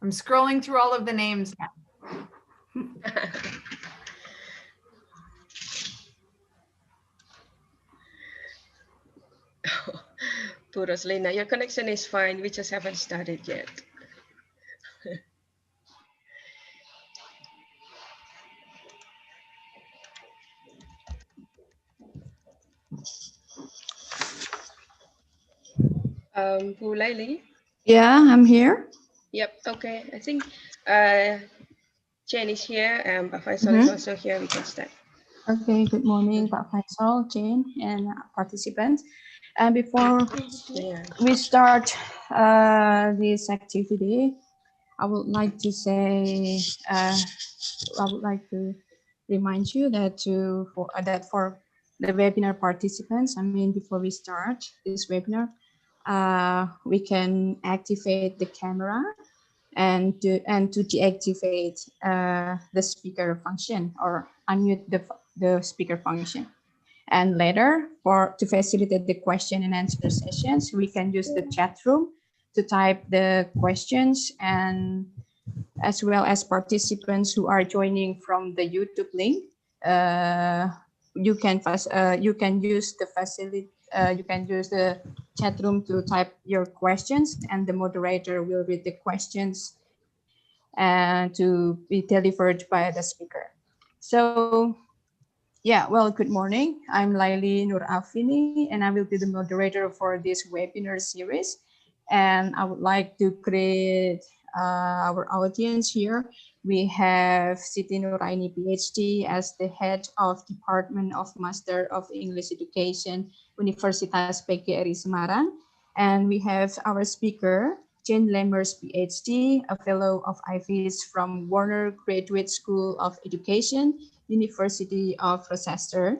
I'm scrolling through all of the names now. Poor Roslina, your connection is fine. We just haven't started yet. Bu Laili? Yeah, I'm here. Yep, okay. I think Jen is here and Pak Faisal is also here. We can start. Okay, good morning, Pak Faisal, Jane, and participants. And before we start this activity, I would like to say, I would like to remind you that for the webinar participants, I mean, before we start this webinar, we can activate the camera and to deactivate the speaker function or unmute the speaker function. And later, to facilitate the question and answer sessions, we can use the chat room to type the questions, and as well as participants who are joining from the YouTube link. You can use the facility. You can use the chat room to type your questions, and the moderator will read the questions and to be delivered by the speaker. So, yeah, well, good morning. I'm Laili Nur Afini, and I will be the moderator for this webinar series. And I would like to create our audience here. We have Siti Nuraini, PhD, as the head of Department of Master of English Education, Universitas PGRI Semarang. And we have our speaker, Jane Lemmers, PhD, a fellow of IVs from Warner Graduate School of Education, University of Rochester,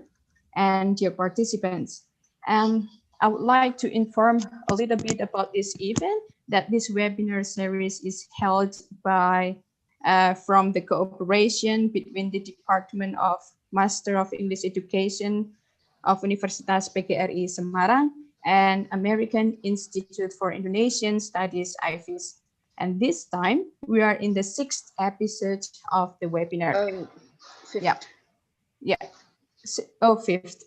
and dear participants. And I would like to inform a little bit about this event, that this webinar series is held by from the cooperation between the Department of Master of English Education of Universitas PGRI Semarang and American Institute for Indonesian Studies, IVIS. And this time we are in the 6th episode of the webinar. Yeah. Oh, 5th.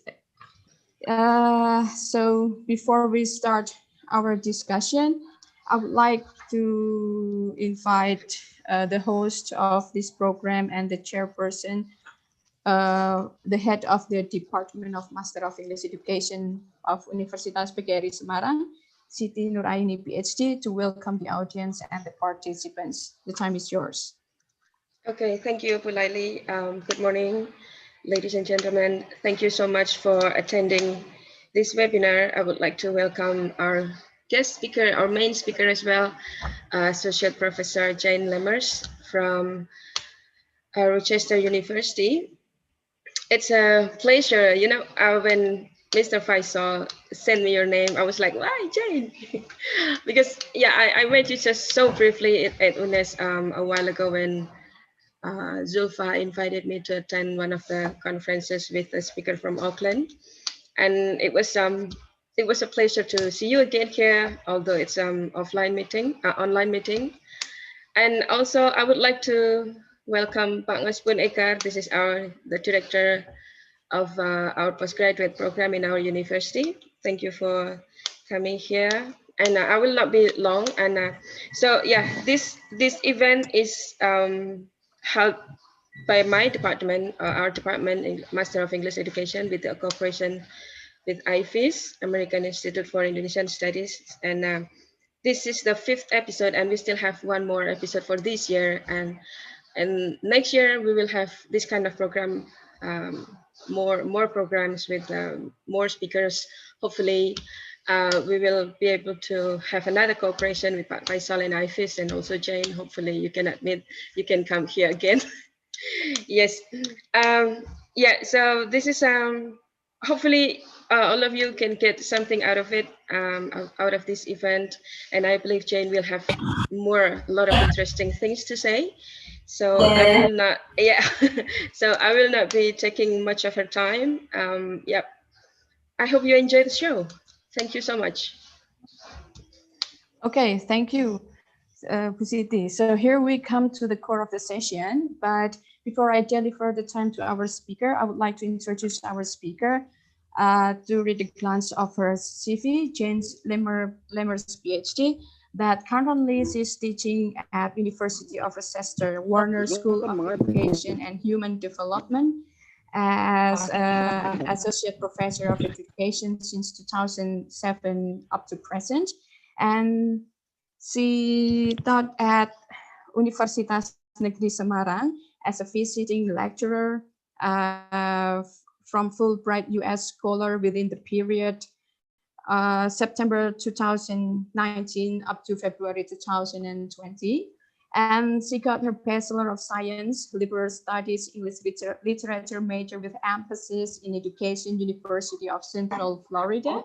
So before we start our discussion, I would like to invite the host of this program and the chairperson, the head of the Department of Master of English Education of Universitas PGRI Semarang, Siti Nuraini, PhD, to welcome the audience and the participants. The time is yours. Okay, thank you, Bu Laili. Good morning, ladies and gentlemen. Thank you so much for attending this webinar. I would like to welcome our guest speaker, our main speaker as well, Associate Professor Jane Lemmers from Rochester University. It's a pleasure, you know, when Mr. Faisal sent me your name, I was like, why, Jane? Because, yeah, I met you just so briefly at UNES a while ago when Zulfa invited me to attend one of the conferences with a speaker from Auckland. And it was a pleasure to see you again here, although it's online meeting. And also I would like to welcome Pak Ngaspun Ekar. This is the director of our postgraduate program in our university. Thank you for coming here. And I will not be long. And so yeah, this event is held by my department, our department in Master of English Education, with the cooperation with IFIS, American Institute for Indonesian Studies. And this is the 5th episode, and we still have one more episode for this year. And next year we will have this kind of program, more programs with more speakers. Hopefully, we will be able to have another cooperation with Faisal and IFIS, and also Jane. Hopefully, you can come here again. Yes. Yeah. So this is hopefully all of you can get something out of it, out of this event, and I believe Jane will have a lot of interesting things to say. So I will not, so I will not be taking much of her time. Yep. I hope you enjoy the show. Thank you so much. Okay, thank you. Pusiti. So here we come to the core of the session, but before I deliver the time to our speaker, I would like to introduce our speaker. To read a glance of her CV, Jane Lemmer's PhD, that currently is teaching at University of Rochester, Warner School of Education and Human Development as Associate Professor of Education since 2007 up to present. And she taught at Universitas Negeri Semarang as a visiting lecturer from Fulbright US Scholar within the period September 2019 up to February 2020. And she got her Bachelor of Science, Liberal Studies, English Literature major with emphasis in Education, University of Central Florida.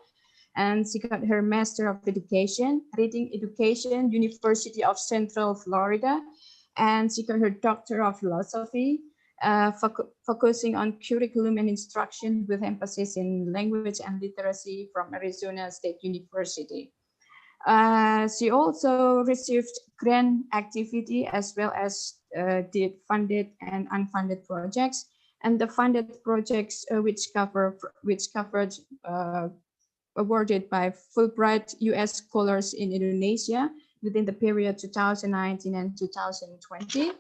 And she got her Master of Education, Reading Education, University of Central Florida. And she got her Doctor of Philosophy, focusing on curriculum and instruction with emphasis in language and literacy from Arizona State University. She also received grant activity as well as did funded and unfunded projects. And the funded projects which covered awarded by Fulbright US Scholars in Indonesia within the period 2019 and 2020.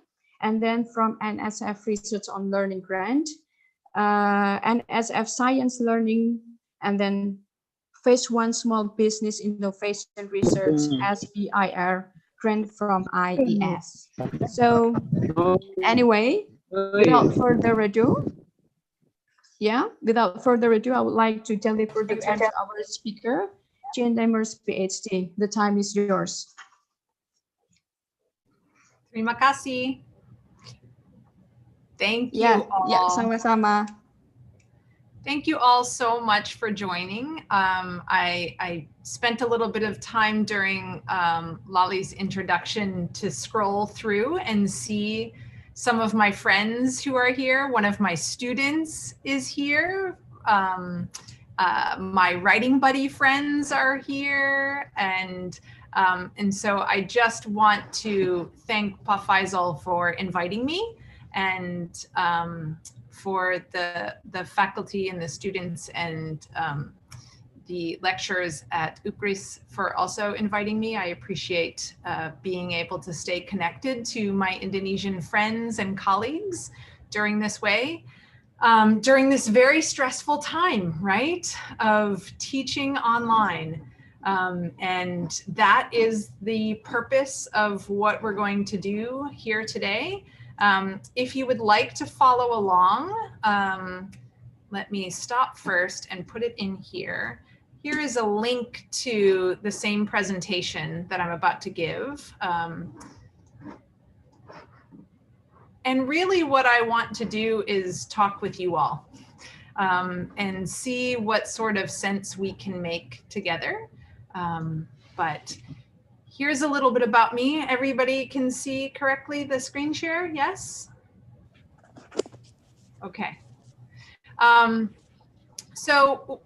And then from NSF Research on Learning Grant, NSF Science Learning, and then Phase 1 Small Business Innovation Research, SBIR grant from IES. So anyway, without further ado, I would like to deliver the time to our speaker, Jane Lemmer's PhD. The time is yours. Terima kasih. Thank you all. Sama-sama. Thank you all so much for joining. I spent a little bit of time during Lali's introduction to scroll through and see some of my friends who are here. One of my students is here. My writing buddy friends are here. And so I just want to thank Pa Faisal for inviting me, and for the faculty and the students and the lecturers at UCRIS for also inviting me. I appreciate being able to stay connected to my Indonesian friends and colleagues during this way, during this very stressful time, right, of teaching online. And that is the purpose of what we're going to do here today. If you would like to follow along, let me stop first and put it in here. Here is a link to the same presentation that I'm about to give. And really what I want to do is talk with you all and see what sort of sense we can make together. But here's a little bit about me. Everybody can see correctly the screen share? Yes? Okay. So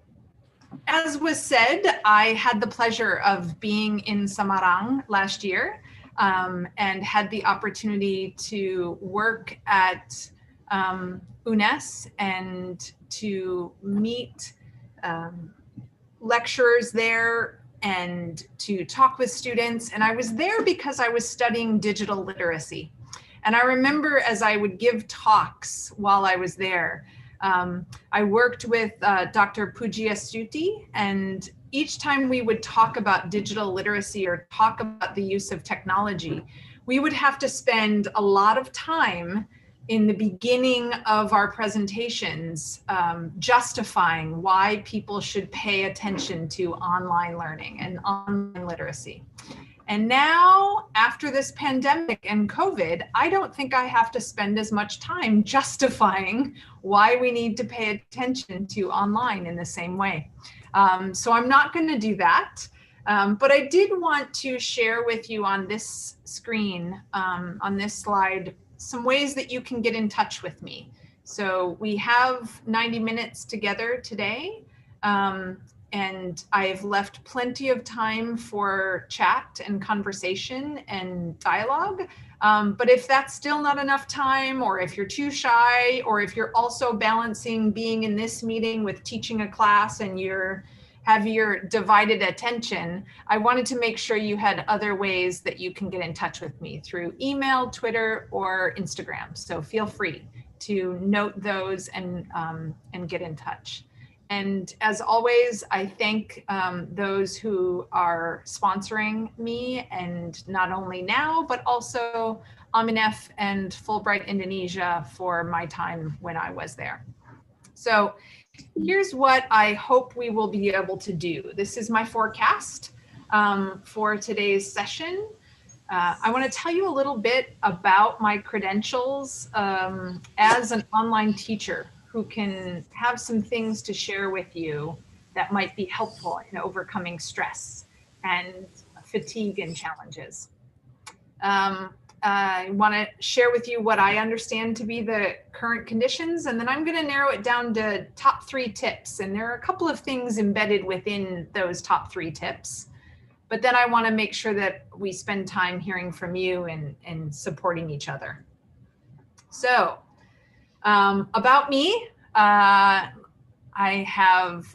as was said, I had the pleasure of being in Semarang last year and had the opportunity to work at UNES and to meet lecturers there and to talk with students. And I was there because I was studying digital literacy. And I remember as I would give talks while I was there, I worked with Dr. Pujiastuti, and each time we would talk about digital literacy or talk about the use of technology, we would have to spend a lot of time in the beginning of our presentations justifying why people should pay attention to online learning and online literacy. And now, after this pandemic and COVID, I don't think I have to spend as much time justifying why we need to pay attention to online in the same way. So I'm not going to do that. But I did want to share with you on this screen, on this slide, some ways that you can get in touch with me. So we have 90 minutes together today. and I've left plenty of time for chat and conversation and dialogue. But if that's still not enough time, or if you're too shy, or if you're also balancing being in this meeting with teaching a class and have your divided attention, I wanted to make sure you had other ways that you can get in touch with me through email, Twitter, or Instagram. So feel free to note those and get in touch. And as always, I thank those who are sponsoring me, and not only now, but also Aminef and Fulbright Indonesia for my time when I was there. So here's what I hope we will be able to do. This is my forecast for today's session. I want to tell you a little bit about my credentials as an online teacher who can have some things to share with you that might be helpful in overcoming stress and fatigue and challenges. I want to share with you what I understand to be the current conditions, and then I'm going to narrow it down to top 3 tips. And there are a couple of things embedded within those top 3 tips. But then I want to make sure that we spend time hearing from you and supporting each other. So about me, I have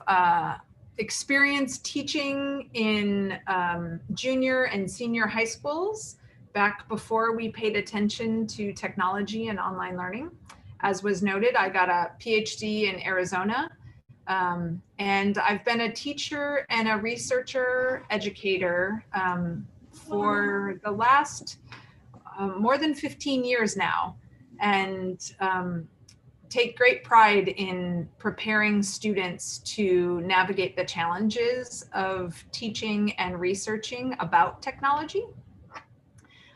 experience teaching in junior and senior high schools back before we paid attention to technology and online learning. As was noted, I got a PhD in Arizona. And I've been a teacher and a researcher educator for the last more than 15 years now, and take great pride in preparing students to navigate the challenges of teaching and researching about technology.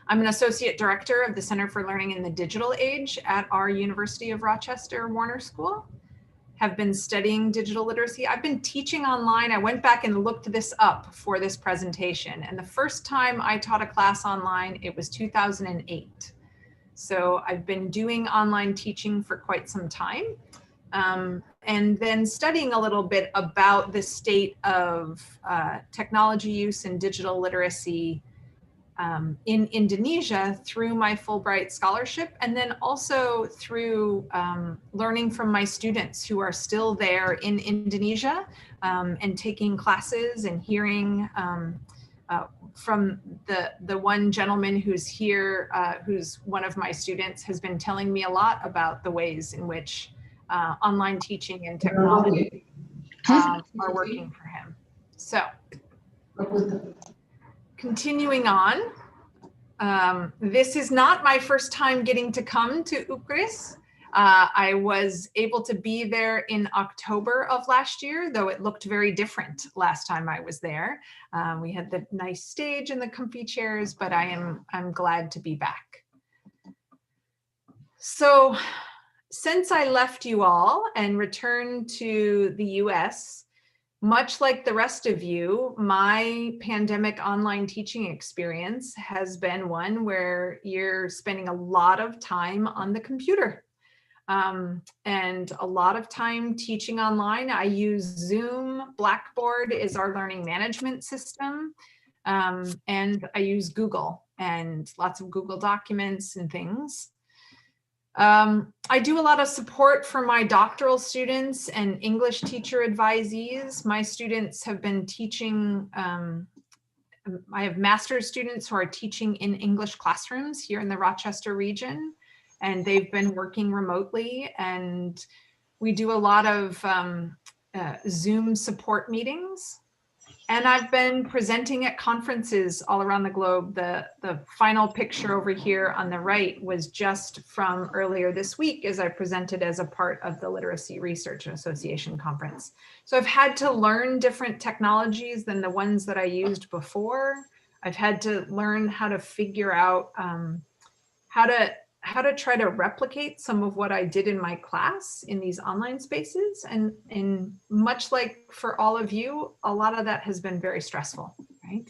I'm an associate director of the Center for Learning in the Digital Age at our University of Rochester Warner School. Have been studying digital literacy. I've been teaching online. I went back and looked this up for this presentation. And the first time I taught a class online, it was 2008. So I've been doing online teaching for quite some time. And then studying a little bit about the state of technology use and digital literacy in Indonesia through my Fulbright scholarship, and then also through learning from my students who are still there in Indonesia and taking classes and hearing from the one gentleman who's here, who's one of my students, has been telling me a lot about the ways in which online teaching and technology are working for him. So continuing on, this is not my first time getting to come to UCRIS. I was able to be there in October of last year, though it looked very different last time I was there. We had the nice stage and the comfy chairs, but I'm glad to be back. So since I left you all and returned to the US, much like the rest of you, my pandemic online teaching experience has been one where you're spending a lot of time on the computer and a lot of time teaching online. I use Zoom. Blackboard is our learning management system. And I use Google and lots of Google documents and things. I do a lot of support for my doctoral students and English teacher advisees. My students have been teaching, I have master's students who are teaching in English classrooms here in the Rochester region, and they've been working remotely, and we do a lot of Zoom support meetings. And I've been presenting at conferences all around the globe. The final picture over here on the right was just from earlier this week as I presented as a part of the Literacy Research Association conference. So I've had to learn different technologies than the ones that I used before. I've had to learn how to figure out how to try to replicate some of what I did in my class in these online spaces. And much like for all of you, a lot of that has been very stressful, right?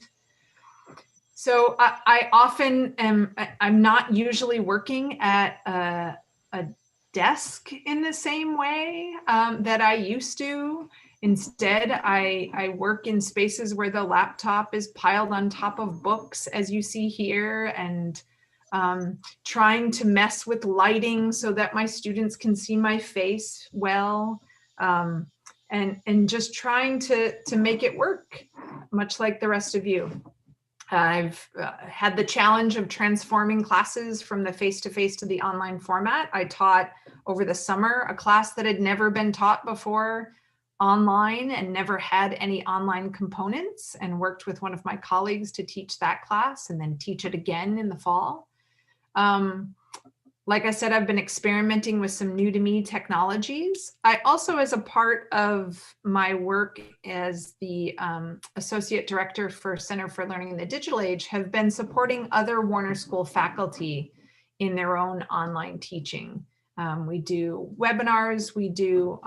So I often I'm not usually working at a desk in the same way that I used to. Instead, I work in spaces where the laptop is piled on top of books, as you see here, and trying to mess with lighting so that my students can see my face well, and just trying to make it work, much like the rest of you. I've had the challenge of transforming classes from the face-to-face to the online format. I taught over the summer a class that had never been taught before online and never had any online components, and worked with one of my colleagues to teach that class and then teach it again in the fall. Like I said, I've been experimenting with some new to me technologies. I also, as a part of my work as the Associate Director for Center for Learning in the Digital Age, have been supporting other Warner School faculty in their own online teaching. We do webinars, we do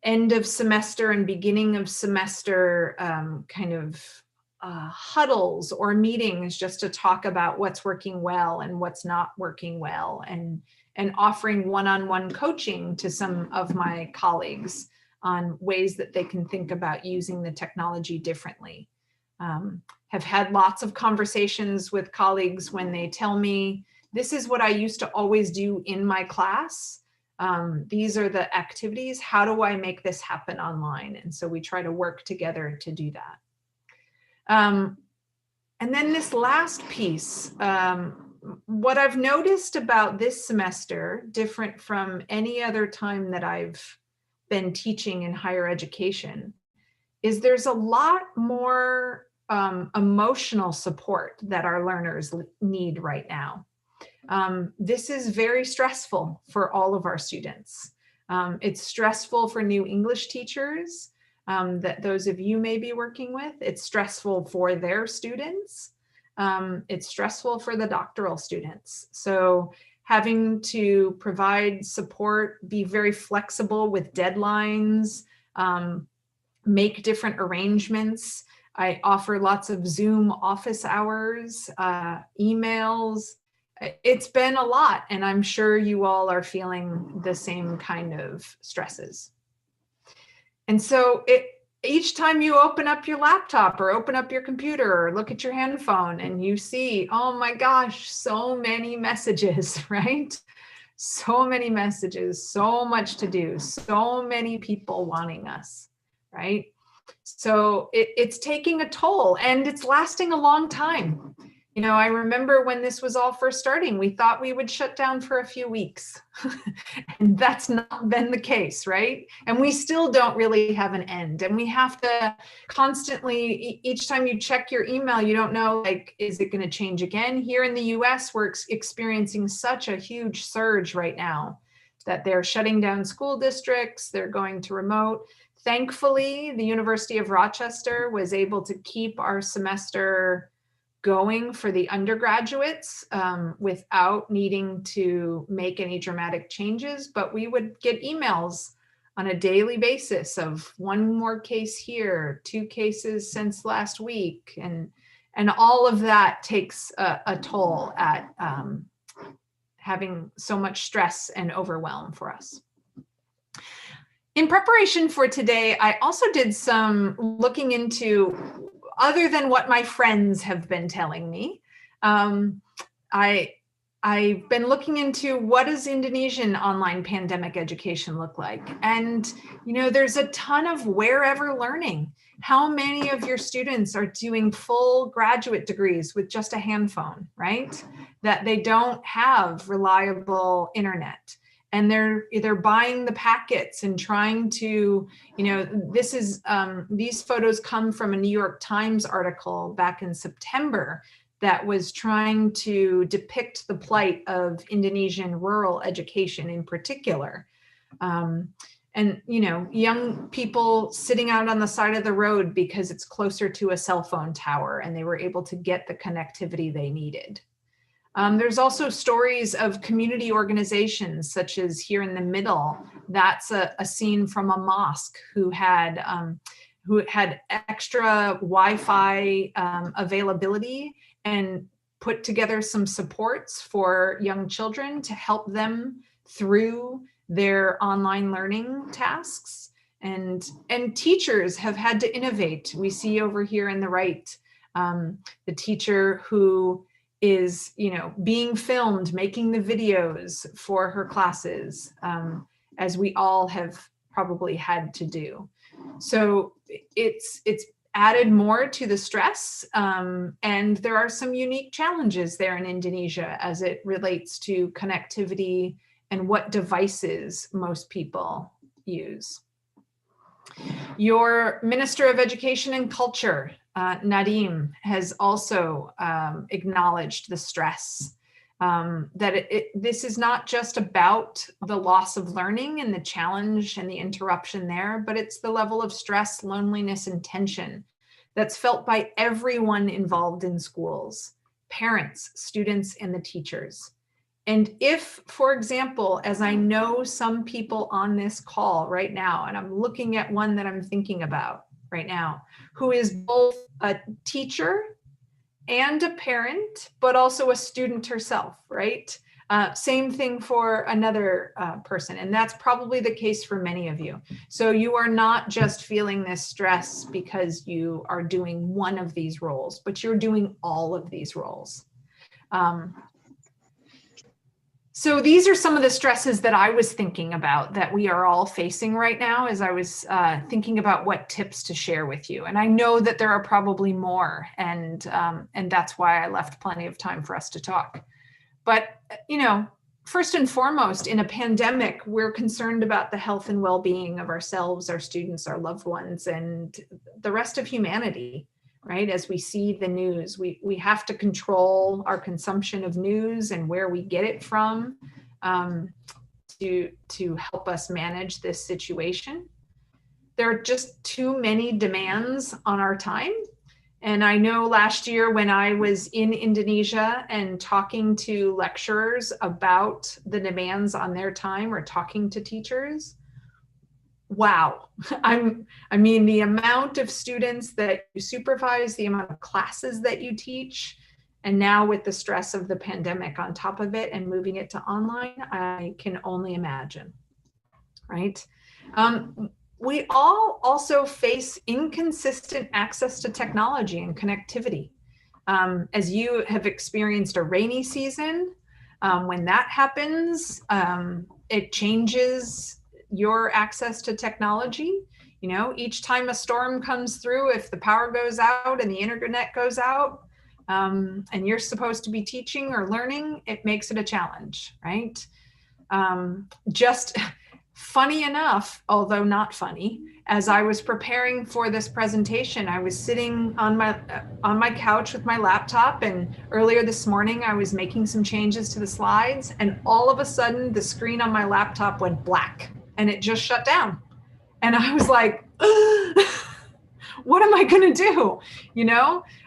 end of semester and beginning of semester kind of huddles or meetings just to talk about what's working well and what's not working well, and offering one-on-one coaching to some of my colleagues on ways that they can think about using the technology differently. Have had lots of conversations with colleagues when they tell me, this is what I used to always do in my class. These are the activities. How do I make this happen online? And so we try to work together to do that. And then this last piece, what I've noticed about this semester, different from any other time that I've been teaching in higher education, is there's a lot more emotional support that our learners need right now. This is very stressful for all of our students. It's stressful for new English teachers that those of you may be working with. It's stressful for their students. It's stressful for the doctoral students. So having to provide support, be very flexible with deadlines, make different arrangements. I offer lots of Zoom office hours, emails. It's been a lot, and I'm sure you all are feeling the same kind of stresses. And so each time you open up your laptop or open up your computer or look at your handphone and you see, oh my gosh, so many messages, right? So many messages, so much to do, so many people wanting us, right? So it's taking a toll, and it's lasting a long time. You know, I remember when this was all first starting, we thought we would shut down for a few weeks. And that's not been the case, right? And we still don't really have an end. And we have to constantly, each time you check your email, you don't know, like, is it going to change again? Here in the US, we're experiencing such a huge surge right now that they're shutting down school districts, they're going to remote. Thankfully, the University of Rochester was able to keep our semester going for the undergraduates without needing to make any dramatic changes, but we would get emails on a daily basis of one more case here, 2 cases since last week, and all of that takes a toll at having so much stress and overwhelm for us. In preparation for today, I also did some looking into, other than what my friends have been telling me, I've been looking into what does Indonesian online pandemic education look like? And, you know, there's a ton of wherever learning. How many of your students are doing full graduate degrees with just a handphone, right? That they don't have reliable internet. And they're either buying the packets and trying to, you know, this is, these photos come from a New York Times article back in September that was trying to depict the plight of Indonesian rural education in particular. And, you know, young people sitting out on the side of the road because it's closer to a cell phone tower and they were able to get the connectivity they needed. There's also stories of community organizations, such as here in the middle. That's a scene from a mosque who had extra Wi-Fi availability and put together some supports for young children to help them through their online learning tasks. And teachers have had to innovate. We see over here in the right, the teacher who is, being filmed, making the videos for her classes, as we all have probably had to do. So it's added more to the stress, and there are some unique challenges there in Indonesia as it relates to connectivity and what devices most people use. Your Minister of Education and Culture, Nadiem, has also acknowledged the stress, that this is not just about the loss of learning and the challenge and the interruption there, but it's the level of stress, loneliness, and tension that's felt by everyone involved in schools, parents, students, and the teachers. And if, for example, as I know some people on this call right now, and I'm looking at one that I'm thinking about right now, who is both a teacher and a parent, but also a student herself, right? Same thing for another person. And that's probably the case for many of you. So you are not just feeling this stress because you are doing one of these roles, but you're doing all of these roles. So these are some of the stresses that I was thinking about that we are all facing right now as I was thinking about what tips to share with you. And I know that there are probably more, and that's why I left plenty of time for us to talk. But, first and foremost, in a pandemic, we're concerned about the health and well-being of ourselves, our students, our loved ones, and the rest of humanity. Right? As we see the news, we have to control our consumption of news and where we get it from, to help us manage this situation. There are just too many demands on our time. And I know last year when I was in Indonesia and talking to lecturers about the demands on their time, or talking to teachers, wow. I mean, the amount of students that you supervise, the amount of classes that you teach, and now with the stress of the pandemic on top of it and moving it to online, I can only imagine, right? We all also face inconsistent access to technology and connectivity. As you have experienced a rainy season, when that happens, it changes your access to technology. Each time a storm comes through, if the power goes out and the internet goes out, and you're supposed to be teaching or learning, it makes it a challenge, right? Just funny enough, although not funny, as I was preparing for this presentation, I was sitting on my couch with my laptop, and earlier this morning I was making some changes to the slides, and all of a sudden the screen on my laptop went black. And it just shut down. And I was like, what am I going to do?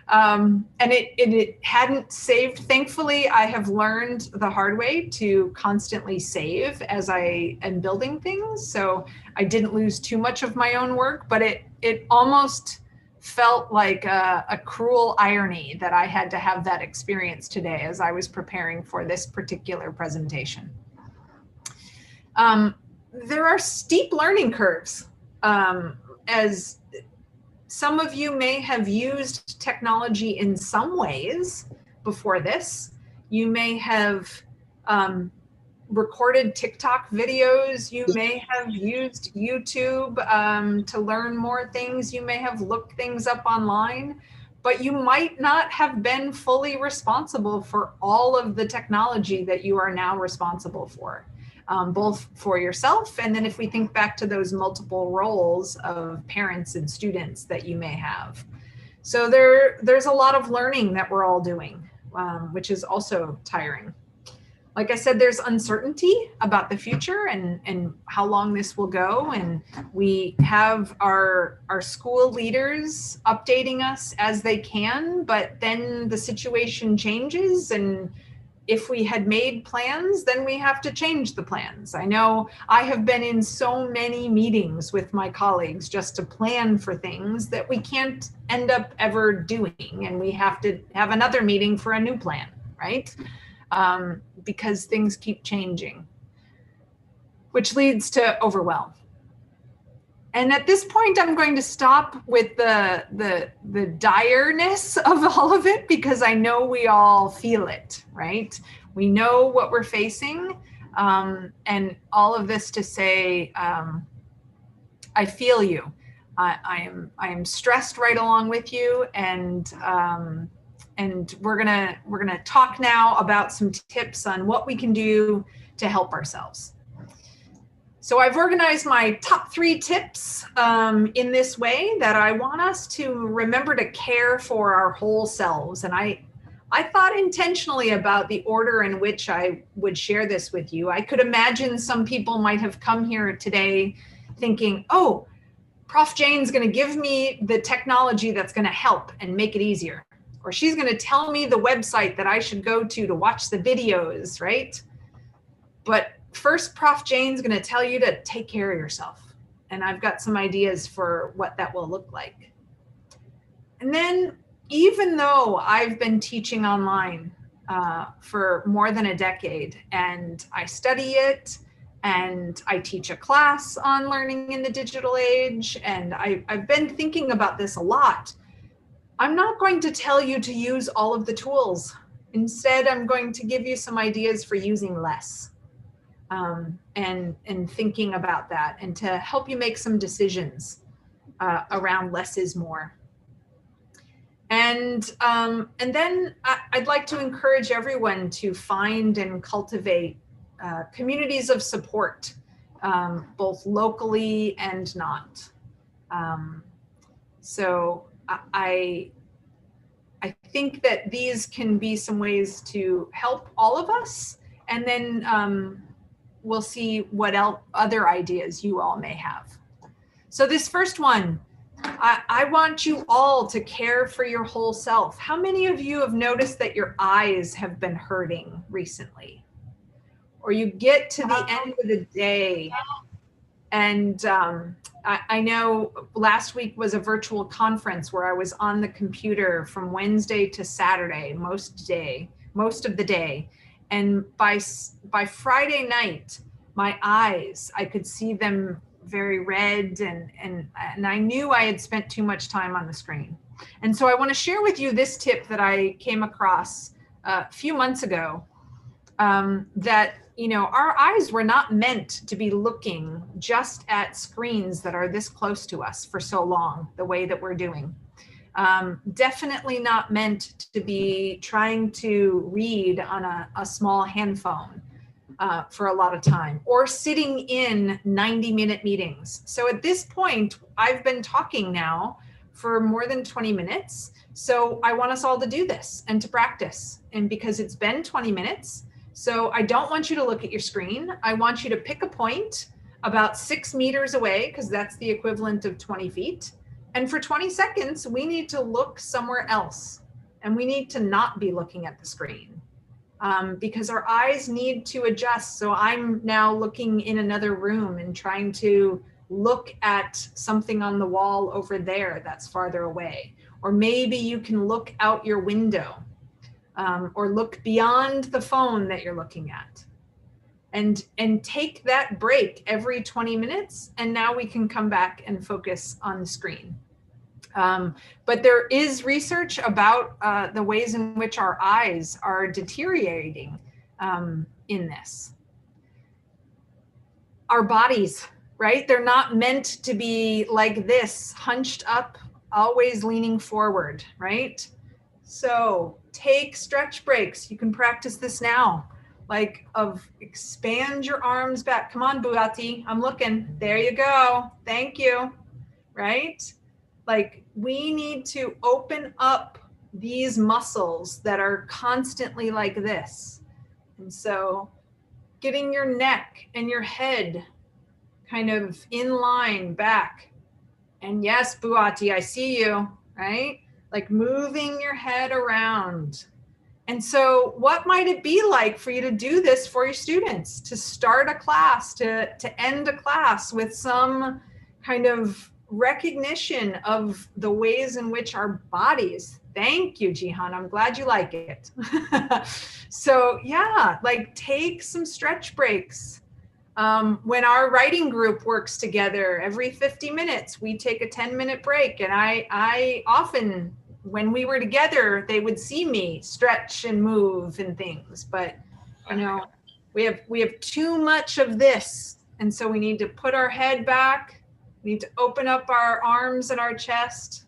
And it hadn't saved. Thankfully, I have learned the hard way to constantly save as I am building things. So I didn't lose too much of my own work, but it almost felt like a cruel irony that I had to have that experience today as I was preparing for this particular presentation. There are steep learning curves. As some of you may have used technology in some ways before this. You may have recorded TikTok videos. You may have used YouTube to learn more things. You may have looked things up online, but you might not have been fully responsible for all of the technology that you are now responsible for. Both for yourself, and then if we think back to those multiple roles of parents and students that you may have. So there's a lot of learning that we're all doing, which is also tiring. Like I said, there's uncertainty about the future and how long this will go. And we have our school leaders updating us as they can, but then the situation changes, and if we had made plans, then we have to change the plans. I know I have been in so many meetings with my colleagues just to plan for things that we can't end up ever doing. And we have to have another meeting for a new plan, right? Because things keep changing, which leads to overwhelm. And at this point, I'm going to stop with the direness of all of it, because I know we all feel it, right? We know what we're facing, and all of this to say, I feel you. I am stressed right along with you, and we're gonna talk now about some tips on what we can do to help ourselves. So I've organized my top 3 tips in this way that I want us to remember to care for our whole selves. And I thought intentionally about the order in which I would share this with you. I could imagine some people might have come here today thinking, oh, Prof. Jane's going to give me the technology that's going to help and make it easier. Or she's going to tell me the website that I should go to watch the videos, right? But first, Prof. Jane's going to tell you to take care of yourself. And I've got some ideas for what that will look like. And then, even though I've been teaching online for more than a decade, and I study it, and I teach a class on learning in the digital age, and I've been thinking about this a lot, I'm not going to tell you to use all of the tools. Instead, I'm going to give you some ideas for using less. And thinking about that, and to help you make some decisions around less is more. And then I'd like to encourage everyone to find and cultivate communities of support, both locally and not. So I think that these can be some ways to help all of us, and then we'll see what other ideas you all may have. So this first one, I want you all to care for your whole self. How many of you have noticed that your eyes have been hurting recently? Or you get to the end of the day, and I know last week was a virtual conference where I was on the computer from Wednesday to Saturday, most of the day. And by Friday night, my eyes, I could see them very red, and I knew I had spent too much time on the screen. And so I want to share with you this tip that I came across a few months ago, that, you know, our eyes were not meant to be looking just at screens that are this close to us for so long, the way that we're doing. Definitely not meant to be trying to read on a small handphone for a lot of time, or sitting in 90-minute meetings. So at this point, I've been talking now for more than 20 minutes. So I want us all to do this and to practice. And because it's been 20 minutes, so I don't want you to look at your screen. I want you to pick a point about 6 meters away, because that's the equivalent of 20 feet. And for 20 seconds, we need to look somewhere else, and we need to not be looking at the screen, because our eyes need to adjust. So I'm now looking in another room and trying to look at something on the wall over there that's farther away. Or maybe you can look out your window, or look beyond the phone that you're looking at. And take that break every 20 minutes, and now we can come back and focus on the screen. But there is research about the ways in which our eyes are deteriorating in this. Our bodies, right? They're not meant to be like this, hunched up, always leaning forward, right? So take stretch breaks. You can practice this now. Like, of expand your arms back. Come on, Buati, I'm looking. There you go. Thank you. Right? Like, we need to open up these muscles that are constantly like this. And so getting your neck and your head kind of in line back. And yes, Buati, I see you, right? Like moving your head around. And so what might it be like for you to do this for your students, to start a class, to end a class with some kind of recognition of the ways in which our bodies, thank you, Jihan, I'm glad you like it. So yeah, like take some stretch breaks. When our writing group works together, every 50 minutes, we take a 10-minute break. And I often, when we were together, they would see me stretch and move and things. But, you know, we have too much of this. And so we need to put our head back. We need to open up our arms and our chest.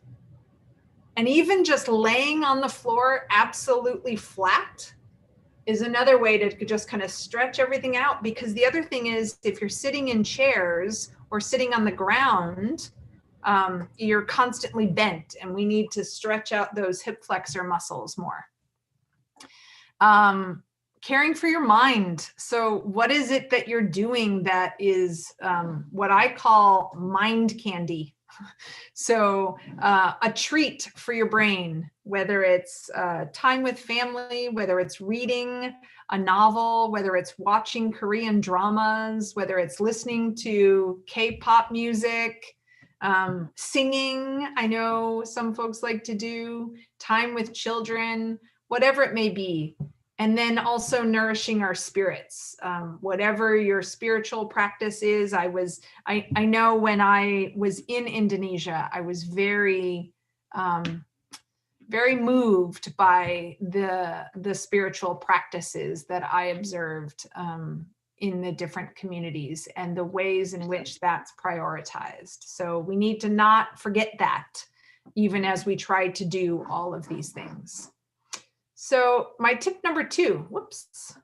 And even just laying on the floor absolutely flat is another way to just kind of stretch everything out. Because the other thing is, if you're sitting in chairs or sitting on the ground, you're constantly bent, and we need to stretch out those hip flexor muscles more. Caring for your mind. So what is it that you're doing that is what I call mind candy? So a treat for your brain, whether it's time with family, whether it's reading a novel, whether it's watching Korean dramas, whether it's listening to K-pop music, singing, I know some folks like to do, time with children, whatever it may be. And then also nourishing our spirits, whatever your spiritual practice is. I know when I was in Indonesia, I was very, very moved by the spiritual practices that I observed in the different communities and the ways in which that's prioritized. So we need to not forget that, even as we try to do all of these things. So my tip number 2, whoops.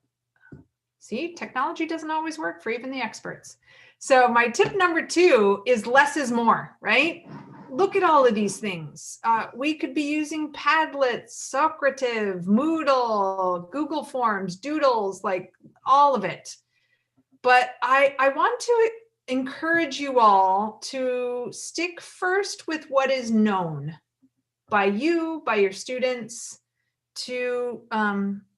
See, technology doesn't always work for even the experts. So my tip number 2 is less is more, right? Look at all of these things. We could be using Padlet, Socrative, Moodle, Google Forms, Doodles, like all of it. But I want to encourage you all to stick first with what is known by you, by your students, to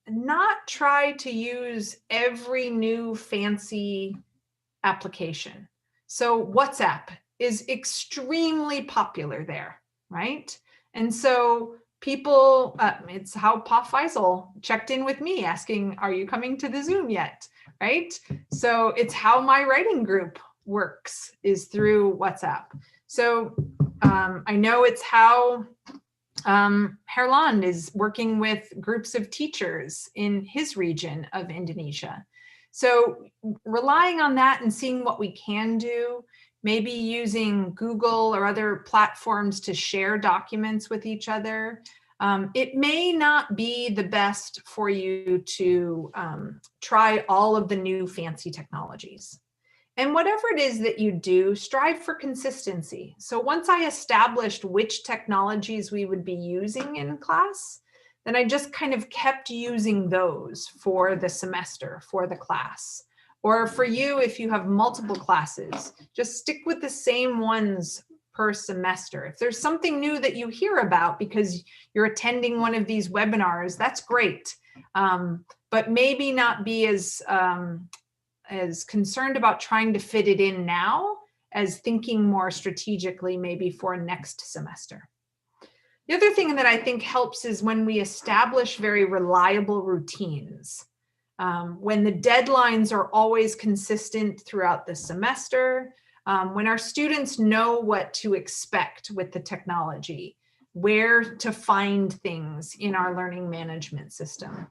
not try to use every new fancy application. So WhatsApp is extremely popular there, right? And so people, it's how Pa Faisal checked in with me asking, are you coming to the Zoom yet, right? So it's how my writing group works, is through WhatsApp. So I know it's how Herland is working with groups of teachers in his region of Indonesia. So relying on that and seeing what we can do, maybe using Google or other platforms to share documents with each other. It may not be the best for you to try all of the new fancy technologies. And whatever it is that you do, strive for consistency. So once I established which technologies we would be using in class, then I just kind of kept using those for the semester, for the class. Or for you, if you have multiple classes, just stick with the same ones per semester. If there's something new that you hear about because you're attending one of these webinars, that's great. But maybe not be as concerned about trying to fit it in now as thinking more strategically maybe for next semester. The other thing that I think helps is when we establish very reliable routines. When the deadlines are always consistent throughout the semester, when our students know what to expect with the technology, where to find things in our learning management system.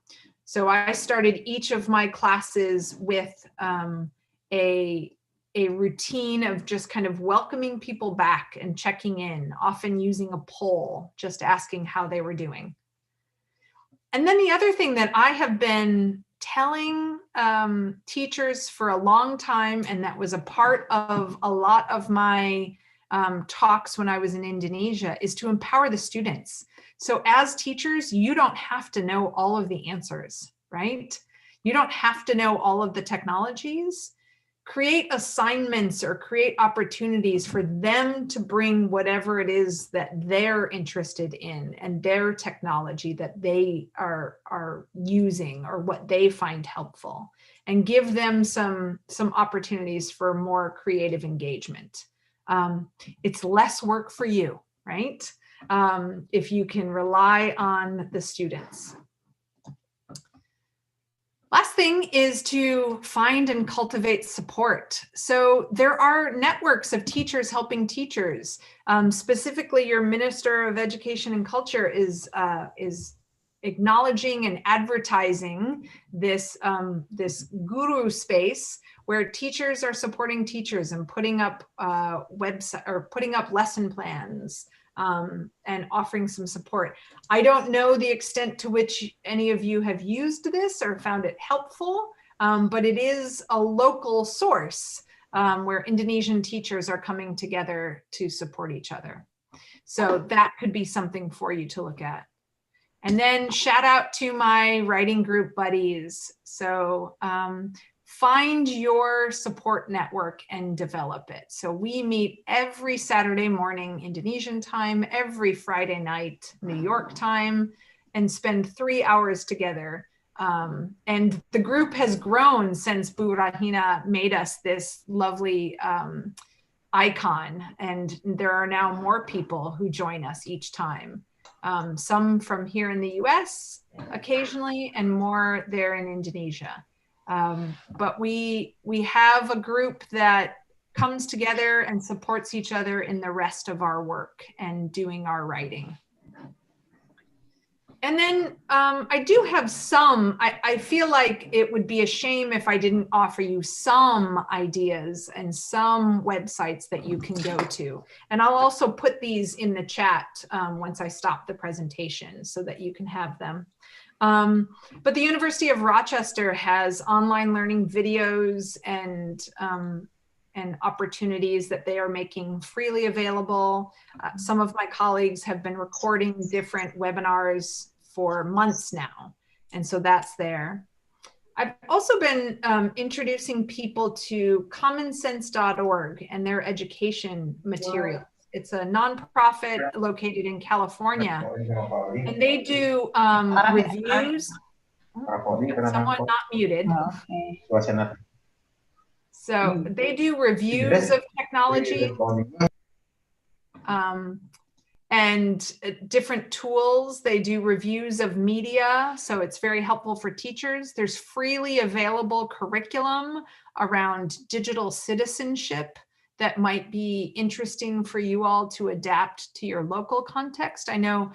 So I started each of my classes with a routine of just kind of welcoming people back and checking in, often using a poll, just asking how they were doing. And then the other thing that I have been telling teachers for a long time, and that was a part of a lot of my talks when I was in Indonesia, is to empower the students. So as teachers, you don't have to know all of the answers, right? You don't have to know all of the technologies. Create assignments or create opportunities for them to bring whatever it is that they're interested in and their technology that they are using or what they find helpful, and give them some opportunities for more creative engagement. It's less work for you, right? If you can rely on the students. Last last thing is to find and cultivate support. So there are networks of teachers helping teachers. Specifically, your Minister of Education and Culture is acknowledging and advertising this, this guru space where teachers are supporting teachers and putting up website or putting up lesson plans and offering some support. I don't know the extent to which any of you have used this or found it helpful, but it is a local source where Indonesian teachers are coming together to support each other. So that could be something for you to look at. And then shout out to my writing group buddies. So find your support network and develop it. So we meet every Saturday morning Indonesian time, every Friday night New York time, and spend 3 hours together. And the group has grown since Bu Rahina made us this lovely icon. And there are now more people who join us each time. Some from here in the US occasionally, and more there in Indonesia. But we have a group that comes together and supports each other in the rest of our work and doing our writing. And then I do have some, I feel like it would be a shame if I didn't offer you some ideas and some websites that you can go to. And I'll also put these in the chat once I stop the presentation so that you can have them. But the University of Rochester has online learning videos and opportunities that they are making freely available. Some of my colleagues have been recording different webinars for months now, and so that's there. I've also been introducing people to commonsense.org and their education materials. It's a nonprofit located in California, and they do reviews. Someone not muted. So they do reviews of technology and different tools. They do reviews of media, so it's very helpful for teachers. There's freely available curriculum around digital citizenship that might be interesting for you all to adapt to your local context. I know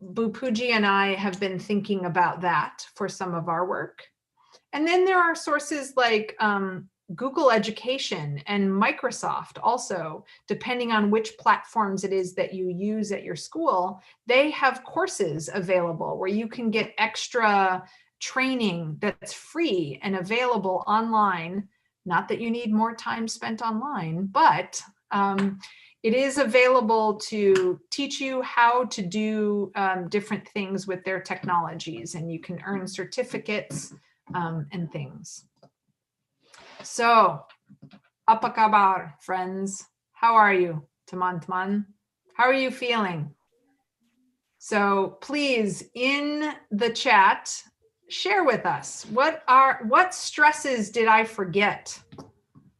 Bu Puji and I have been thinking about that for some of our work. And then there are sources like Google Education and Microsoft also, depending on which platforms it is that you use at your school, they have courses available where you can get extra training that's free and available online. Not that you need more time spent online, but it is available to teach you how to do different things with their technologies, and you can earn certificates and things. So, apa kabar, friends? How are you, teman-teman? How are you feeling? So please, in the chat, share with us, what stresses did I forget?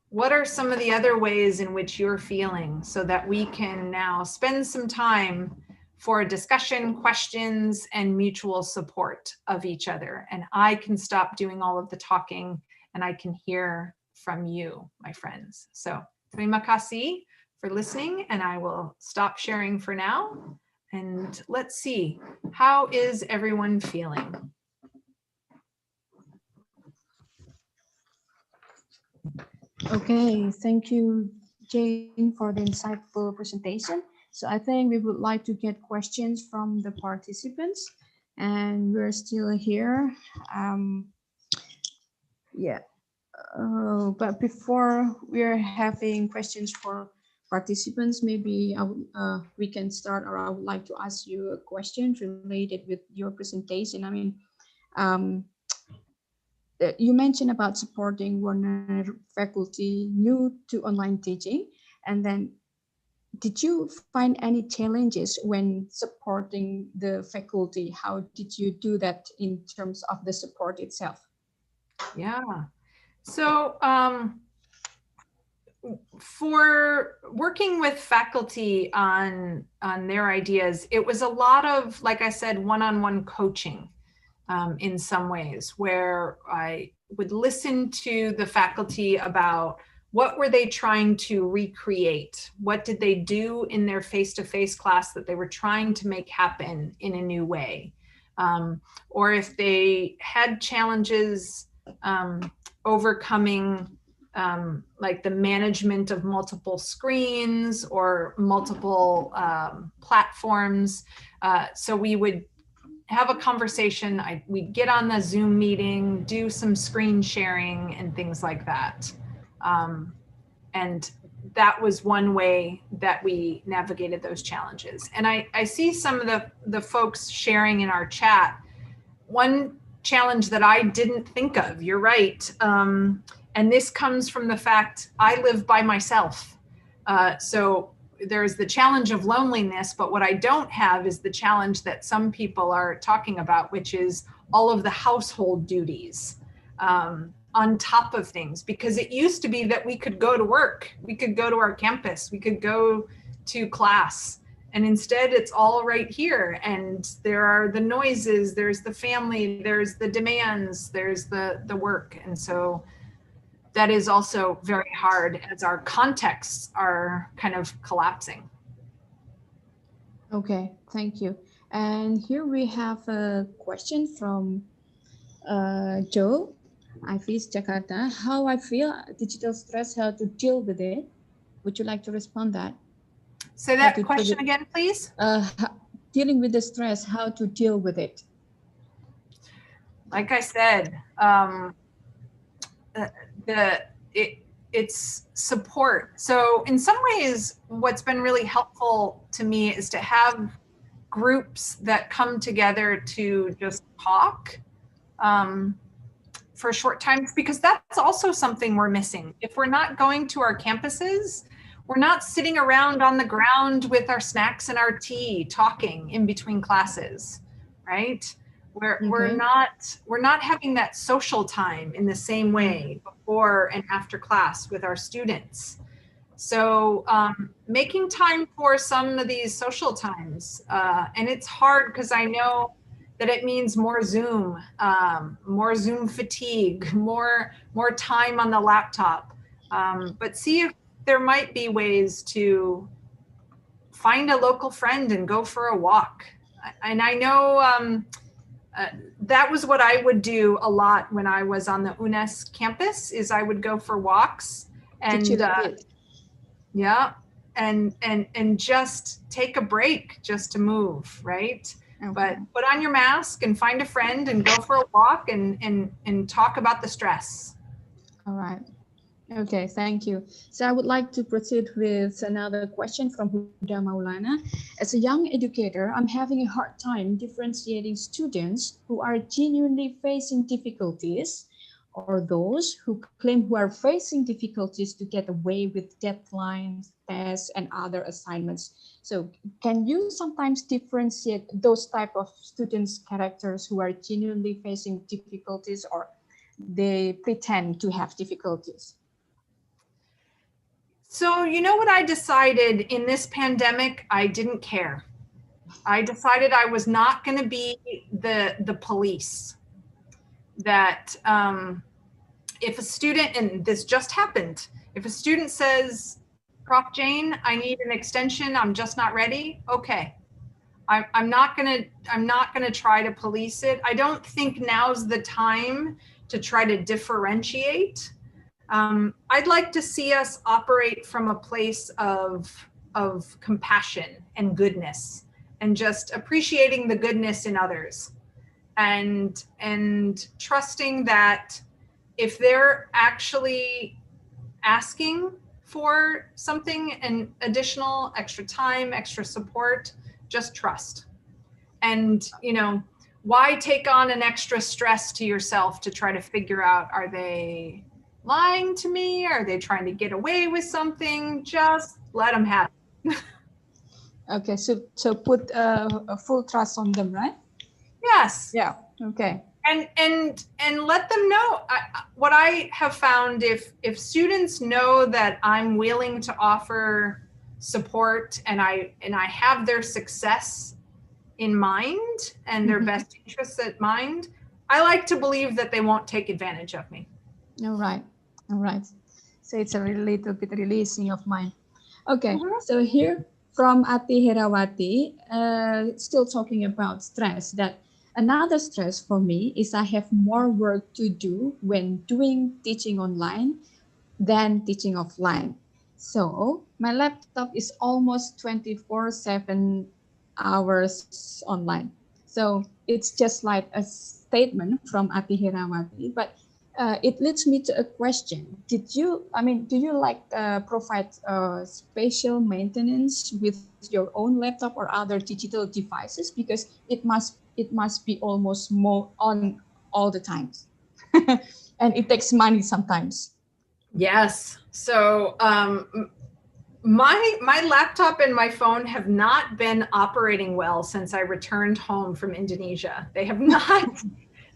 What are some of the other ways in which you're feeling, so that we can now spend some time for discussion, questions, and mutual support of each other. And I can stop doing all of the talking and I can hear from you, my friends. So terima kasih for listening, and I will stop sharing for now. And let's see, how is everyone feeling? Okay, thank you, Jane, for the insightful presentation. So I think we would like to get questions from the participants, and we're still here. But before we're having questions for participants, maybe we can start, or I would like to ask you a question related with your presentation. I mean, you mentioned about supporting one faculty new to online teaching, and then did you find any challenges when supporting the faculty? How did you do that in terms of the support itself? Yeah, so for working with faculty on their ideas, it was a lot of, like I said, one-on-one coaching. in some ways, where I would listen to the faculty about what were they trying to recreate? What did they do in their face-to-face class that they were trying to make happen in a new way? Or if they had challenges overcoming like the management of multiple screens or multiple platforms. So we would have a conversation, we'd get on the Zoom meeting, do some screen sharing and things like that. And that was one way that we navigated those challenges. And I see some of the folks sharing in our chat. One challenge that I didn't think of, you're right. And this comes from the fact I live by myself. So there's the challenge of loneliness, but what I don't have is the challenge that some people are talking about, which is all of the household duties on top of things. Because it used to be that we could go to work, we could go to our campus, we could go to class, and instead it's all right here. And there are the noises, there's the family, there's the demands, there's the work. And so that is also very hard as our contexts are kind of collapsing. Okay, thank you. And here we have a question from Joe, IFIS Jakarta. How I feel digital stress, how to deal with it. Would you like to respond that? Say that question again, please. Dealing with the stress, how to deal with it. Like I said, it's support. So in some ways, what's been really helpful to me is to have groups that come together to just talk for short times, because that's also something we're missing. If we're not going to our campuses, we're not sitting around on the ground with our snacks and our tea talking in between classes, right? We're not having that social time in the same way before and after class with our students. So making time for some of these social times, and it's hard because I know that it means more Zoom fatigue, more time on the laptop. But see if there might be ways to find a local friend and go for a walk. And I know that was what I would do a lot when I was on the UNES campus, is I would go for walks and yeah, and just take a break just to move, right? Okay. But put on your mask and find a friend and go for a walk and talk about the stress. All right. Okay, thank you. So I would like to proceed with another question from Huda Maulana. As a young educator, I'm having a hard time differentiating students who are genuinely facing difficulties or those who claim who are facing difficulties to get away with deadlines, tests, and other assignments. So can you sometimes differentiate those type of students' characters who are genuinely facing difficulties or they pretend to have difficulties? So, you know what I decided in this pandemic? I didn't care. I decided I was not going to be the police. That if a student, and this just happened, if a student says, Prof. Jane, I need an extension, I'm just not ready. Okay, I'm not gonna try to police it. I don't think now's the time to try to differentiate. I'd like to see us operate from a place of compassion and goodness, and just appreciating the goodness in others, and trusting that if they're actually asking for something and additional extra time, extra support, just trust. And, you know, why take on an extra stress to yourself to try to figure out, are they lying to me? Are they trying to get away with something? Just let them have it. Okay, so put a full trust on them, right? Yes. Yeah. Okay. And let them know. What I have found, if students know that I'm willing to offer support and I have their success in mind and their best interests at mind, I like to believe that they won't take advantage of me. All right. All right. So it's a little bit releasing of mind. Okay. So here from Ati Herawati, still talking about stress, that another stress for me is I have more work to do when doing teaching online than teaching offline. So my laptop is almost 24/7 hours online. So it's just like a statement from Ati Herawati, but it leads me to a question. Do you like provide special maintenance with your own laptop or other digital devices? Because it must be almost more on all the times. And it takes money sometimes. Yes. So my laptop and my phone have not been operating well since I returned home from Indonesia. They have not.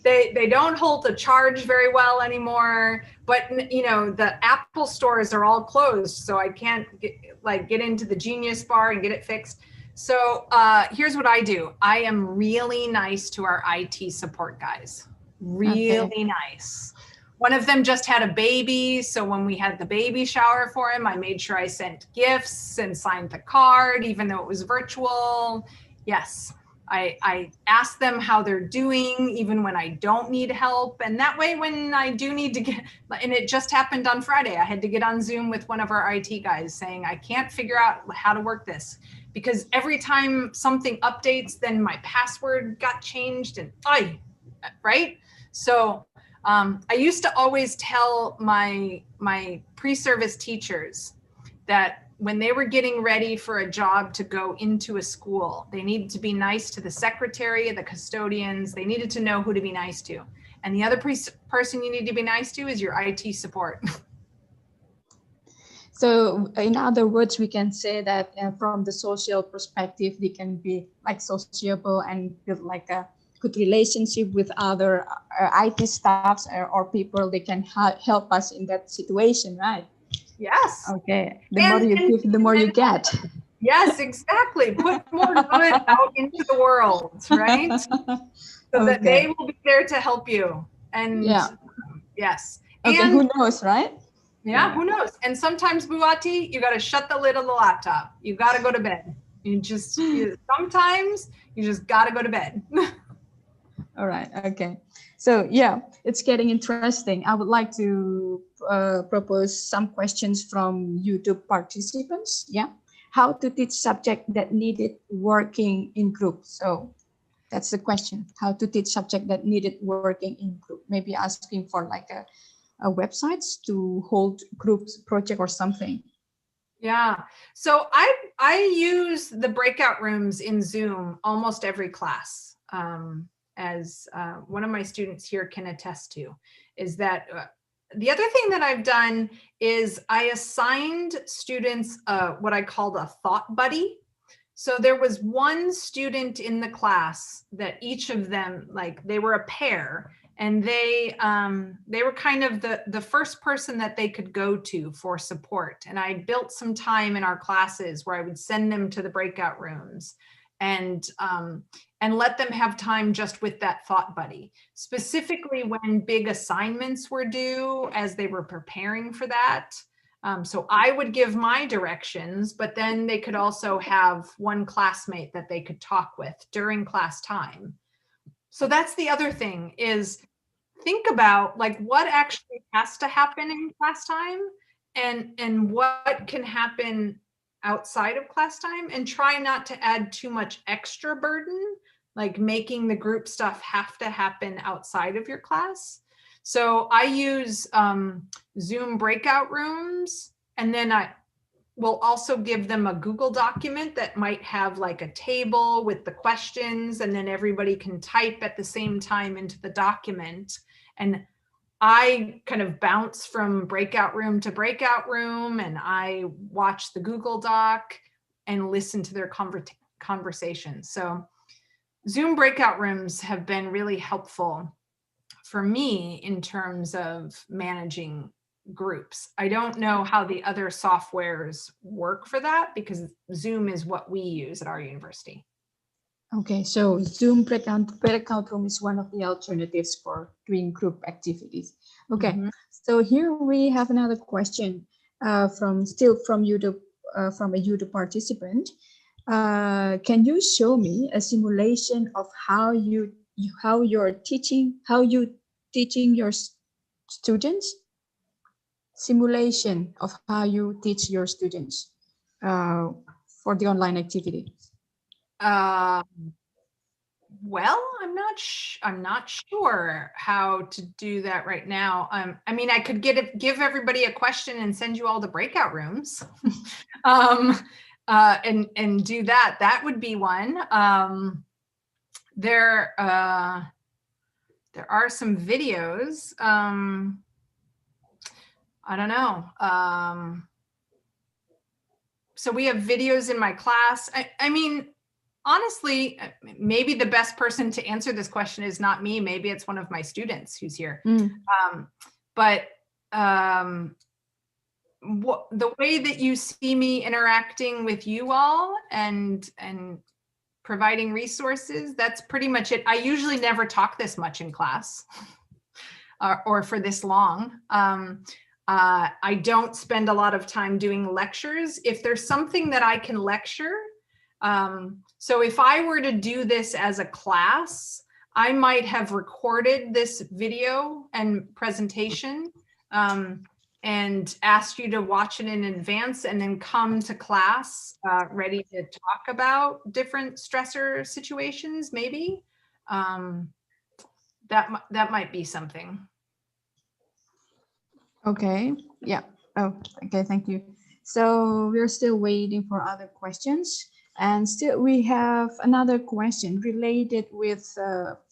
They don't hold the charge very well anymore. But you know, the Apple stores are all closed, so I can't get into the Genius Bar and get it fixed. So here's what I do. I am really nice to our IT support guys. Really nice. One of them just had a baby, so when we had the baby shower for him, I made sure I sent gifts and signed the card, even though it was virtual. Yes, I ask them how they're doing, even when I don't need help. And that way, when I do need to get, and it just happened on Friday, I had to get on Zoom with one of our IT guys saying, I can't figure out how to work this. Because every time something updates, then my password got changed and right? So I used to always tell my pre-service teachers that when they were getting ready for a job to go into a school, they needed to be nice to the secretary, the custodians. They needed to know who to be nice to. And the other person you need to be nice to is your IT support. So in other words, we can say that from the social perspective, they can be like sociable and build like a good relationship with other IT staffs or people. They can help us in that situation, right? Yes. Okay. The more you give, the more you get. Yes, exactly. Put more good out into the world, right? So that they will be there to help you. And yes. Okay, and who knows, right? Yeah, who knows? And sometimes, Buati, you got to shut the lid of the laptop. You got to go to bed. Sometimes you just got to go to bed. All right. Okay. So yeah, it's getting interesting. I would like to propose some questions from YouTube participants. Yeah. How to teach subject that needed working in group. So that's the question. How to teach subject that needed working in group. Maybe asking for like a websites to hold groups project or something. Yeah. So I use the breakout rooms in Zoom almost every class. As one of my students here can attest to, is that the other thing that I've done is I assigned students what I called a thought buddy. So there was one student in the class that each of them, like they were a pair, and they were kind of the first person that they could go to for support. And I built some time in our classes where I would send them to the breakout rooms and let them have time just with that thought buddy, specifically when big assignments were due as they were preparing for that. So I would give my directions, but then they could also have one classmate that they could talk with during class time. So that's the other thing, is think about like what actually has to happen in class time and what can happen outside of class time, and try not to add too much extra burden, like making the group stuff have to happen outside of your class. So I use Zoom breakout rooms, and then I will also give them a Google document that might have like a table with the questions, and then everybody can type at the same time into the document. And I kind of bounce from breakout room to breakout room, and I watch the Google Doc and listen to their conversations. So Zoom breakout rooms have been really helpful for me in terms of managing groups. I don't know how the other softwares work for that, because Zoom is what we use at our university. Okay, so Zoom breakout room is one of the alternatives for doing group activities. Okay, so here we have another question from YouTube, from a YouTube participant. Can you show me a simulation of how you teaching your students? Simulation of how you teach your students for the online activity. Well, I'm not sure how to do that right now. I mean, I could give everybody a question and send you all the breakout rooms, and do that. That would be one. There are some videos. I don't know. So we have videos in my class. I mean, honestly, maybe the best person to answer this question is not me. Maybe it's one of my students who's here. The way that you see me interacting with you all and providing resources, that's pretty much it. I usually never talk this much in class or for this long. I don't spend a lot of time doing lectures. If there's something that I can lecture, so if I were to do this as a class, I might have recorded this video and presentation and asked you to watch it in advance and then come to class ready to talk about different stressor situations, maybe. That might be something. Okay, yeah. Oh, okay, thank you. So we're still waiting for other questions. And still we have another question related with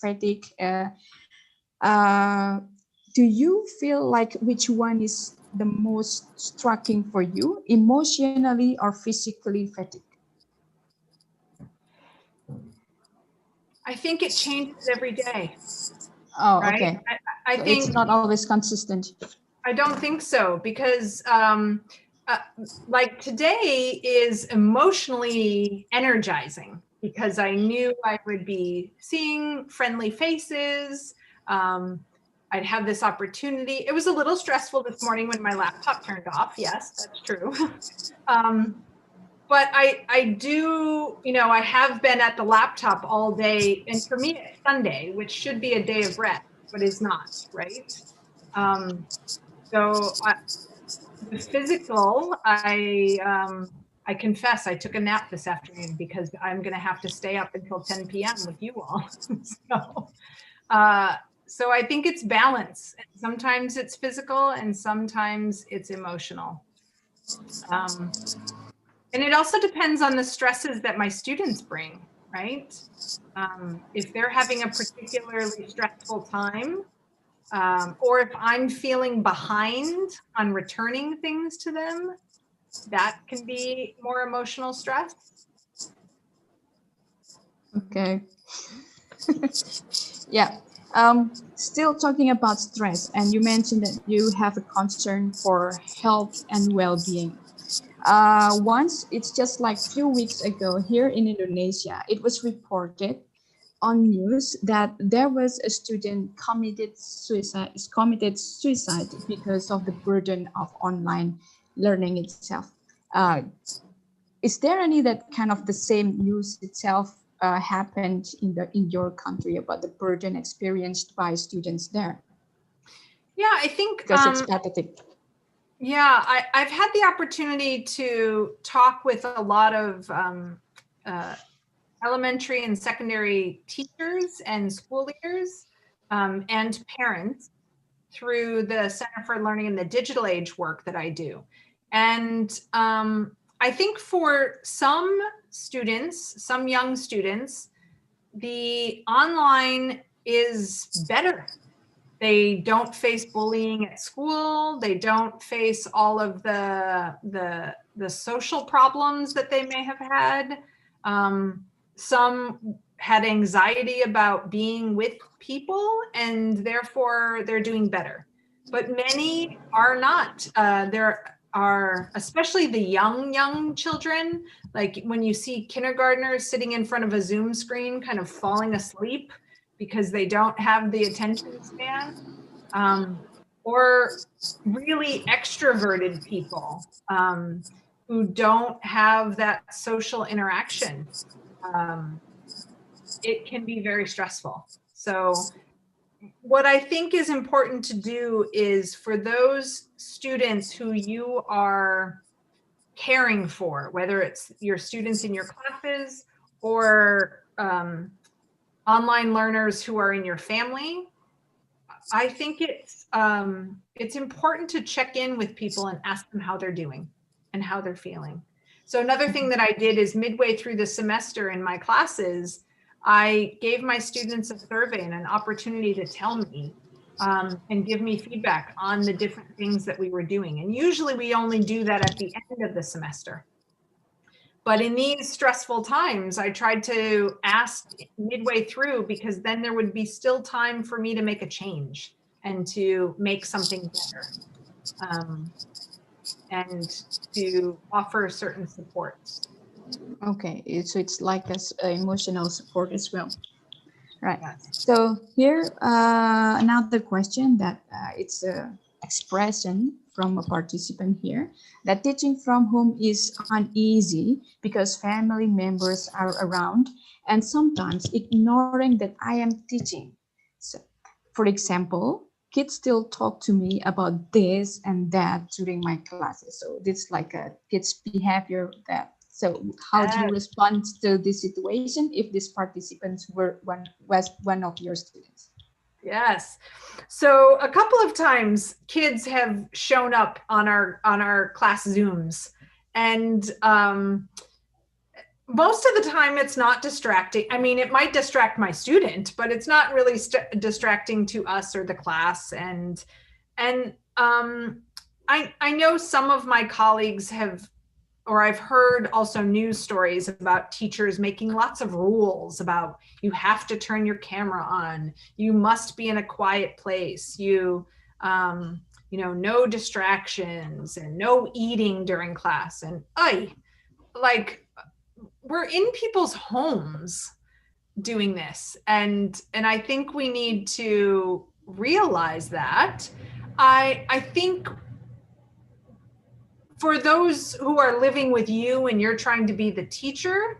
fatigue. Do you feel like which one is the most striking for you, emotionally or physically fatigue? I think it changes every day. Oh, right? okay. I So think it's not always consistent. I don't think so, because like today is emotionally energizing because I knew I would be seeing friendly faces. I'd have this opportunity. It was a little stressful this morning when my laptop turned off. Yes, that's true. But I do, I have been at the laptop all day, and for me it's Sunday, which should be a day of rest, but is not, right? So the physical, I confess I took a nap this afternoon because I'm going to have to stay up until 10 p.m. with you all. So I think it's balance. Sometimes it's physical and sometimes it's emotional. And it also depends on the stresses that my students bring, right? If they're having a particularly stressful time, or if I'm feeling behind on returning things to them, that can be more emotional stress. Okay. Yeah. Still talking about stress, and you mentioned that you have a concern for health and well-being. Once, it's just like a few weeks ago here in Indonesia, it was reported on news that there was a student committed suicide because of the burden of online learning itself. Is there any that kind of the same news itself happened in your country about the burden experienced by students there? Yeah, I think because it's pathetic. Yeah, I've had the opportunity to talk with a lot of elementary and secondary teachers and school leaders and parents through the Center for Learning in the Digital Age work that I do. And I think for some students, some young students, the online is better. They don't face bullying at school. They don't face all of the social problems that they may have had. Some had anxiety about being with people, and therefore they're doing better. But many are not. are, especially the young children, like when you see kindergartners sitting in front of a Zoom screen kind of falling asleep because they don't have the attention span, or really extroverted people who don't have that social interaction. It can be very stressful. So what I think is important to do is for those students who you are caring for, whether it's your students in your classes or online learners who are in your family, I think it's important to check in with people and ask them how they're doing and how they're feeling. So another thing that I did is midway through the semester in my classes, I gave my students a survey and an opportunity to tell me and give me feedback on the different things that we were doing. And usually we only do that at the end of the semester. But in these stressful times, I tried to ask midway through because then there would be still time for me to make a change and to make something better and to offer certain supports. Okay, so it's like emotional support as well. Right. Yes. So here, another question that it's an expression from a participant here, that teaching from home is uneasy because family members are around and sometimes ignoring that I am teaching. So, for example, kids still talk to me about this and that during my classes. So this like a kid's behavior that. So how do you respond to this situation if these participants was one of your students? Yes. So a couple of times kids have shown up on our class Zooms, and most of the time it's not distracting. I mean, it might distract my student, but it's not really distracting to us or the class. And I know some of my colleagues have, or I've heard also news stories about teachers making lots of rules about you have to turn your camera on, you must be in a quiet place, you know, no distractions and no eating during class. And like we're in people's homes doing this, and I think we need to realize that. I think for those who are living with you and you're trying to be the teacher,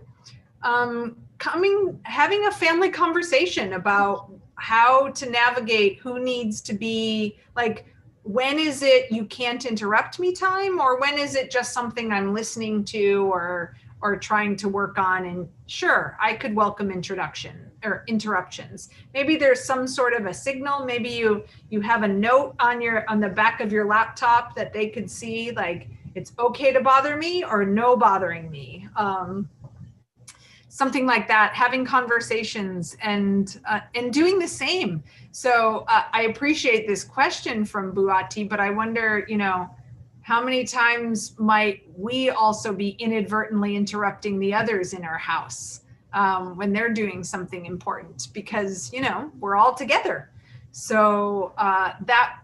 having a family conversation about how to navigate who needs to be, like, when is it you can't interrupt me time, or when is it just something I'm listening to or trying to work on, and sure, I could welcome interruptions. Maybe there's some sort of a signal. Maybe you have a note on the back of your laptop that they could see, like, it's okay to bother me or no bothering me. Something like that, having conversations and doing the same. So I appreciate this question from Buati, but I wonder, you know, how many times might we also be inadvertently interrupting the others in our house when they're doing something important, because, you know, we're all together. So that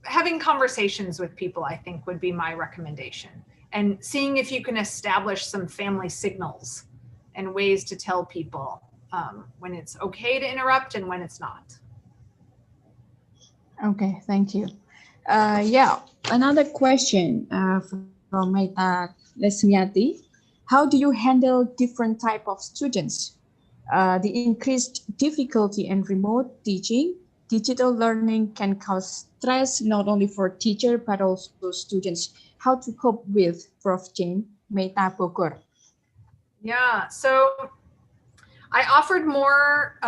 having conversations with people, I think, would be my recommendation, and seeing if you can establish some family signals and ways to tell people when it's okay to interrupt and when it's not. Okay, thank you. Yeah, another question from Maita Lesmiati. How do you handle different type of students? The increased difficulty in remote teaching, digital learning can cause stress not only for teacher but also students. How to cope with, Prof. Jane, Maita Bogor? Yeah, so I offered more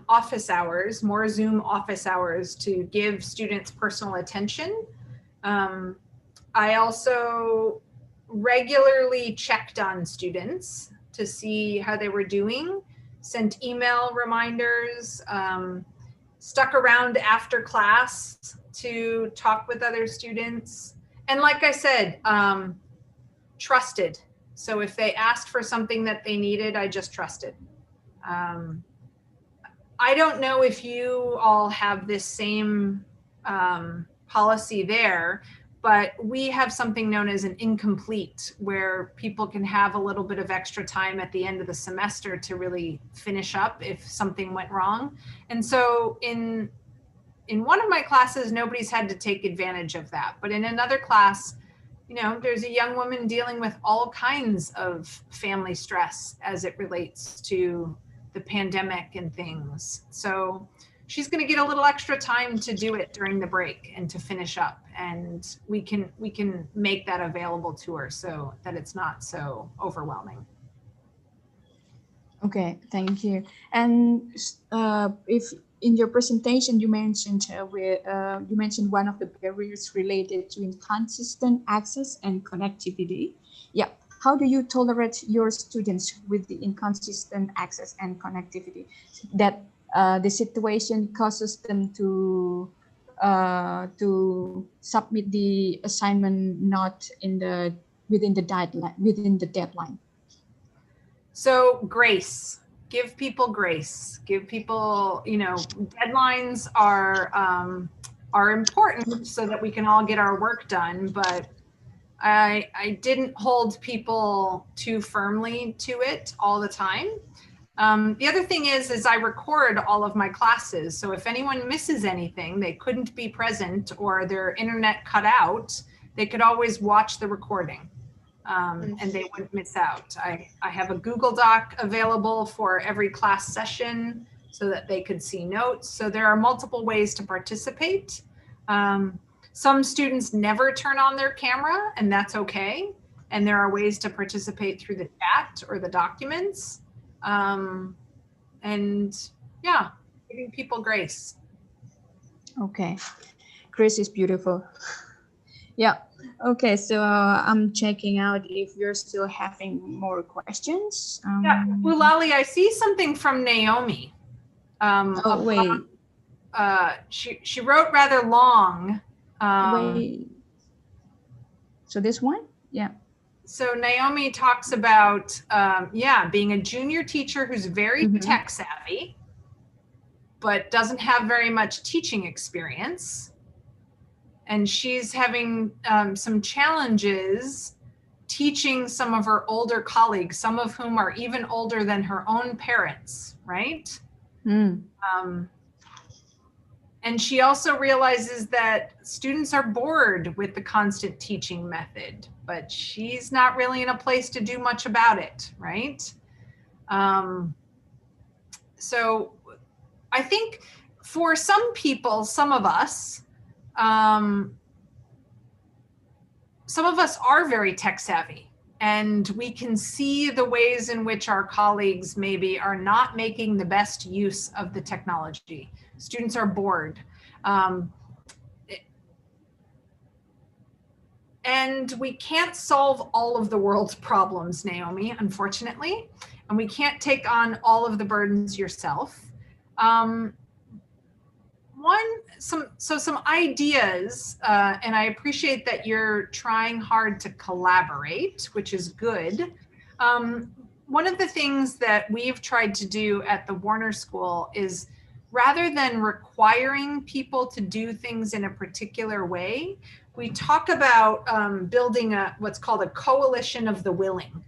office hours, more Zoom office hours to give students personal attention. I also regularly checked on students to see how they were doing, sent email reminders, stuck around after class to talk with other students. And like I said, trusted. So if they asked for something that they needed, I just trusted. I don't know if you all have this same policy there, but we have something known as an incomplete, where people can have a little bit of extra time at the end of the semester to really finish up if something went wrong. And so in one of my classes, nobody's had to take advantage of that. But in another class, you know, there's a young woman dealing with all kinds of family stress as it relates to the pandemic and things. So she's going to get a little extra time to do it during the break and to finish up. And we can make that available to her so that it's not so overwhelming. Okay, thank you. And if in your presentation you mentioned you mentioned one of the barriers related to inconsistent access and connectivity. Yeah, how do you tolerate your students with the inconsistent access and connectivity that the situation causes them to submit the assignment not within the deadline? So grace, give people grace, give people, you know, deadlines are important so that we can all get our work done, but I didn't hold people too firmly to it all the time. The other thing is I record all of my classes. So if anyone misses anything, they couldn't be present or their internet cut out, they could always watch the recording. And they wouldn't miss out. I have a Google Doc available for every class session so that they could see notes. So there are multiple ways to participate. Some students never turn on their camera, and that's okay. And there are ways to participate through the chat or the documents. And yeah, giving people grace. Okay, grace is beautiful. Yeah. Okay, so I'm checking out if you're still having more questions. Yeah, well, Lali, I see something from Naomi. Oh, wait. She wrote rather long. Wait. So this one? Yeah. So Naomi talks about, being a junior teacher who's very tech savvy, but doesn't have very much teaching experience. And she's having some challenges teaching some of her older colleagues, some of whom are even older than her own parents, right? And she also realizes that students are bored with the constant teaching method, but she's not really in a place to do much about it, right? So I think for some people, some of us are very tech savvy, and we can see the ways in which our colleagues maybe are not making the best use of the technology. Students are bored. And we can't solve all of the world's problems, Naomi, unfortunately, and we can't take on all of the burdens yourself. Some ideas, and I appreciate that you're trying hard to collaborate, which is good. One of the things that we've tried to do at the Warner School is, rather than requiring people to do things in a particular way, we talk about building what's called a coalition of the willing.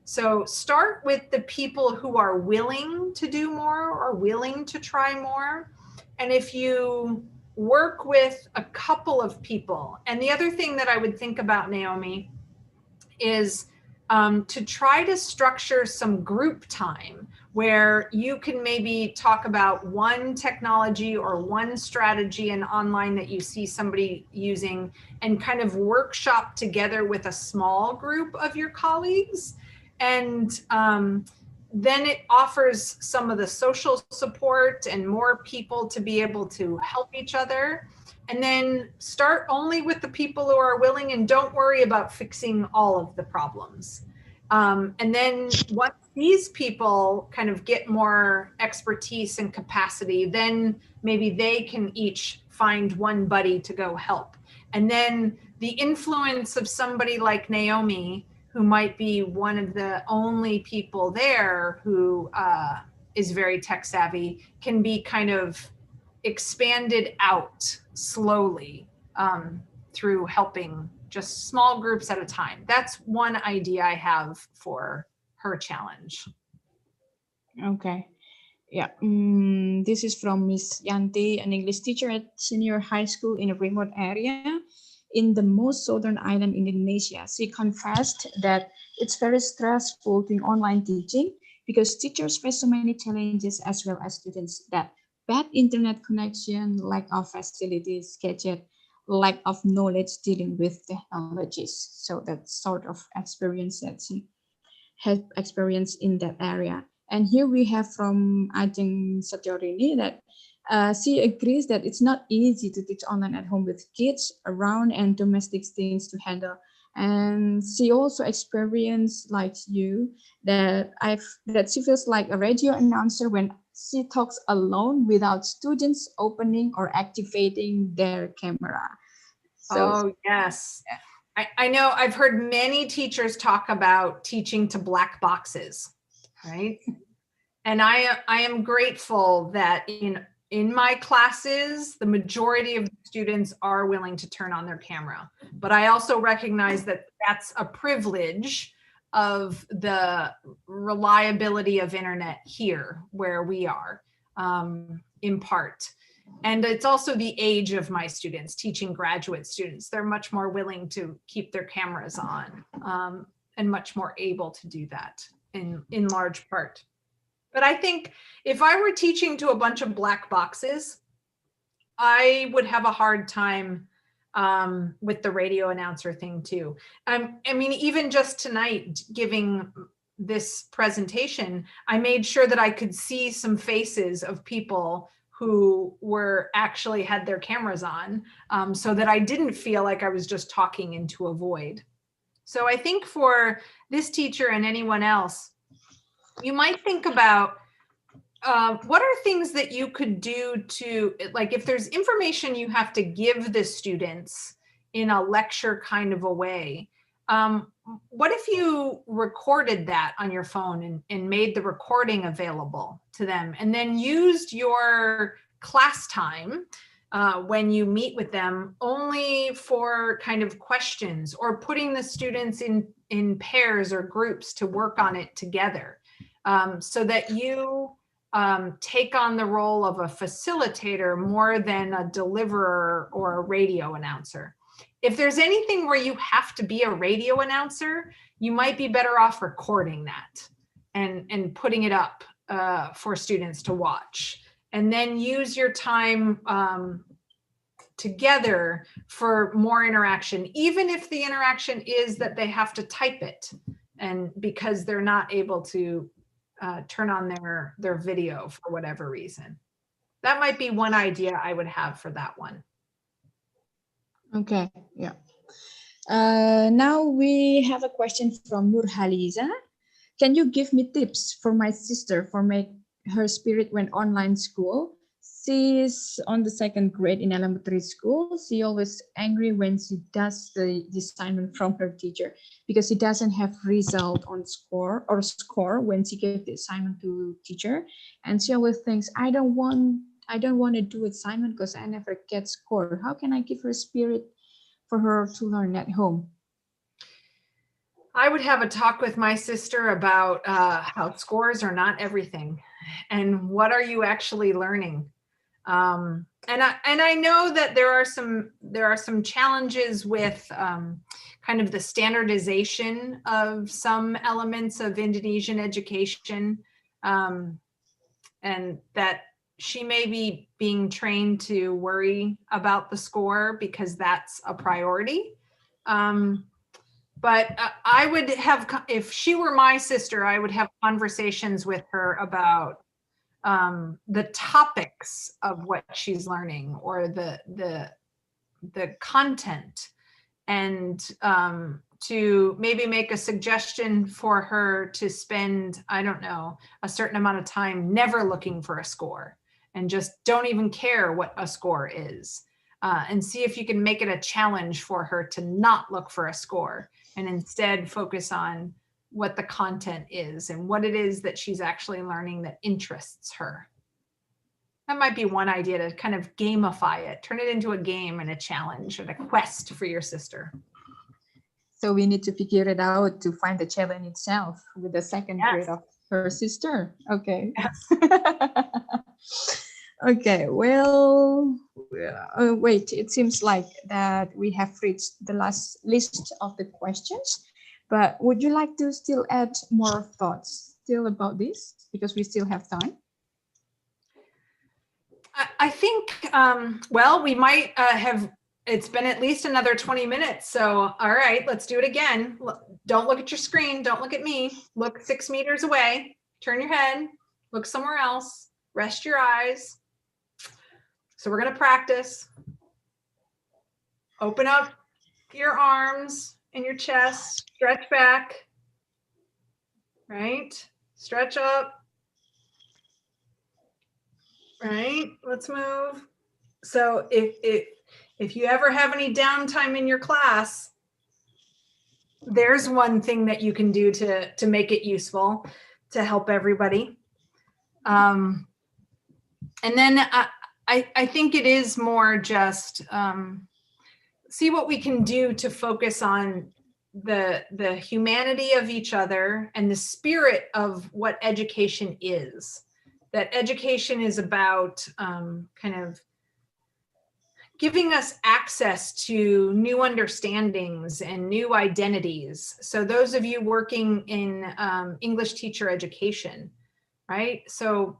So start with the people who are willing to do more or willing to try more. And if you work with a couple of people, and the other thing that I would think about, Naomi, is to try to structure some group time where you can maybe talk about one technology or one strategy in online that you see somebody using, and kind of workshop together with a small group of your colleagues. And then it offers some of the social support and more people to be able to help each other. And then start only with the people who are willing, and don't worry about fixing all of the problems. And then once these people kind of get more expertise and capacity, then maybe they can each find one buddy to go help. And then the influence of somebody like Naomi, who might be one of the only people there who is very tech savvy, can be kind of expanded out slowly through helping just small groups at a time. That's one idea I have for her challenge. Okay. Yeah, this is from Miss Yanti, an English teacher at senior high school in a remote area in the most southern island in Indonesia. She confessed that it's very stressful doing online teaching because teachers face so many challenges as well as students, that bad internet connection, lack of facilities, gadget, lack of knowledge dealing with technologies. So that sort of experience that she has experienced in that area. And here we have from Ajeng Satyorini that she agrees that it's not easy to teach online at home with kids around and domestic things to handle. And she also experienced, like you, that she feels like a radio announcer when she talks alone without students opening or activating their camera. So, oh, yes. I know I've heard many teachers talk about teaching to black boxes, right? And I am grateful that in my classes, the majority of students are willing to turn on their camera. But I also recognize that that's a privilege of the reliability of internet here where we are, in part. And it's also the age of my students, teaching graduate students. They're much more willing to keep their cameras on, and much more able to do that in large part. But I think if I were teaching to a bunch of black boxes, I would have a hard time with the radio announcer thing too. I mean, even just tonight, giving this presentation, I made sure that I could see some faces of people who were actually had their cameras on, so that I didn't feel like I was just talking into a void. So I think for this teacher and anyone else, you might think about what are things that you could do to, like, if there's information you have to give the students in a lecture kind of a way, what if you recorded that on your phone and made the recording available to them, and then used your class time when you meet with them only for kind of questions, or putting the students in pairs or groups to work on it together, so that you take on the role of a facilitator more than a deliverer or a radio announcer. If there's anything where you have to be a radio announcer, you might be better off recording that and putting it up for students to watch, and then use your time together for more interaction, even if the interaction is that they have to type it, and because they're not able to turn on their video for whatever reason. That might be one idea I would have for that one. okay, yeah. Now we have a question from Nurhaliza. Can you give me tips for my sister for make her spirit when online school? She's on the second grade in elementary school. She always angry when she does the assignment from her teacher because she doesn't have result on score when she gave the assignment to teacher, and she always thinks I don't want to do assignment because I never get score. How can I give her spirit for her to learn at home? I would have a talk with my sister about how scores are not everything, and what are you actually learning. And I know that there are some challenges with kind of the standardization of some elements of Indonesian education, and that she may be being trained to worry about the score because that's a priority. But I would have, if she were my sister, I would have conversations with her about the topics of what she's learning, or the content, and to maybe make a suggestion for her to spend, I don't know, a certain amount of time never looking for a score, and just don't even care what a score is, and see if you can make it a challenge for her to not look for a score and instead focus on what the content is and what it is that she's actually learning that interests her. That might be one idea, to kind of gamify it, turn it into a game and a challenge and a quest for your sister. So we need to figure it out to find the challenge itself with the second grade of her sister. Okay. Yes. Okay, well, wait, it seems like that we have reached the last list of the questions, but would you like to still add more thoughts still about this? Because we still have time. I think, well, we might have, it's been at least another 20 minutes. So, all right, let's do it again. Don't look at your screen. Don't look at me. Look 6 meters away. Turn your head. Look somewhere else. Rest your eyes. So we're going to practice. Open up your arms and your chest. Stretch back. Right? Stretch up. Right? Let's move. So if you ever have any downtime in your class, there's one thing that you can do to make it useful, to help everybody. And then I think it is more just see what we can do to focus on the humanity of each other and the spirit of what education is. That education is about kind of giving us access to new understandings and new identities. So those of you working in English teacher education, right? So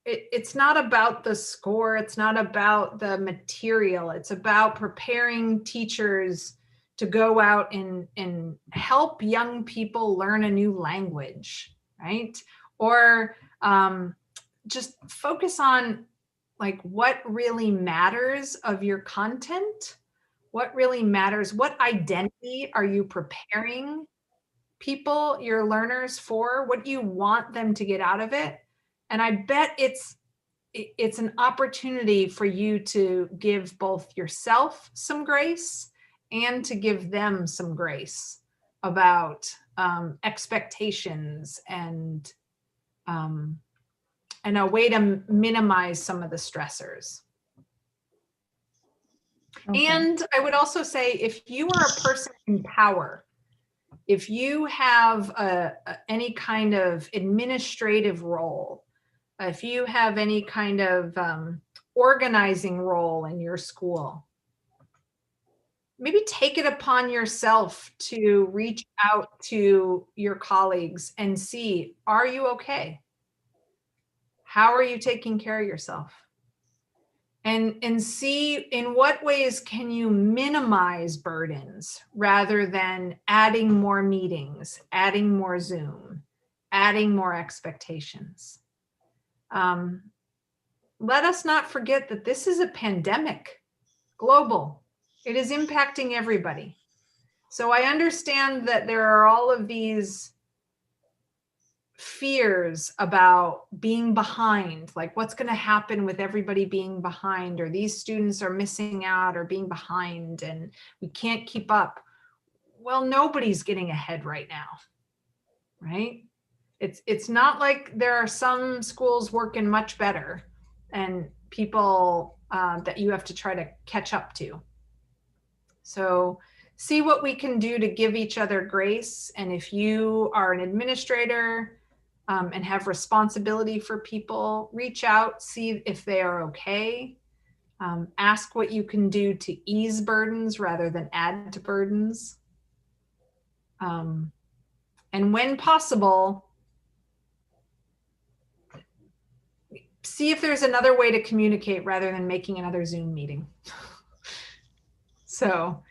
it's not about the score, it's not about the material, it's about preparing teachers to go out and help young people learn a new language, right? Or just focus on like what really matters of your content, what really matters, what identity are you preparing people, your learners for, what do you want them to get out of it? And I bet it's an opportunity for you to give both yourself some grace and to give them some grace about expectations and a way to minimize some of the stressors. Okay. And I would also say, if you are a person in power, if you have any kind of administrative role, if you have any kind of organizing role in your school, maybe take it upon yourself to reach out to your colleagues and see, are you okay? How are you taking care of yourself? And see in what ways can you minimize burdens rather than adding more meetings, adding more Zoom, adding more expectations. Let us not forget that this is a pandemic, global. It is impacting everybody. So I understand that there are all of these fears about being behind, like what's going to happen with everybody being behind, or these students are missing out or being behind and we can't keep up. Well, nobody's getting ahead right now, right? It's not like there are some schools working much better and people that you have to try to catch up to. So see what we can do to give each other grace. And if you are an administrator and have responsibility for people, reach out, see if they are okay. Ask what you can do to ease burdens rather than add to burdens. And when possible, see if there's another way to communicate rather than making another Zoom meeting. So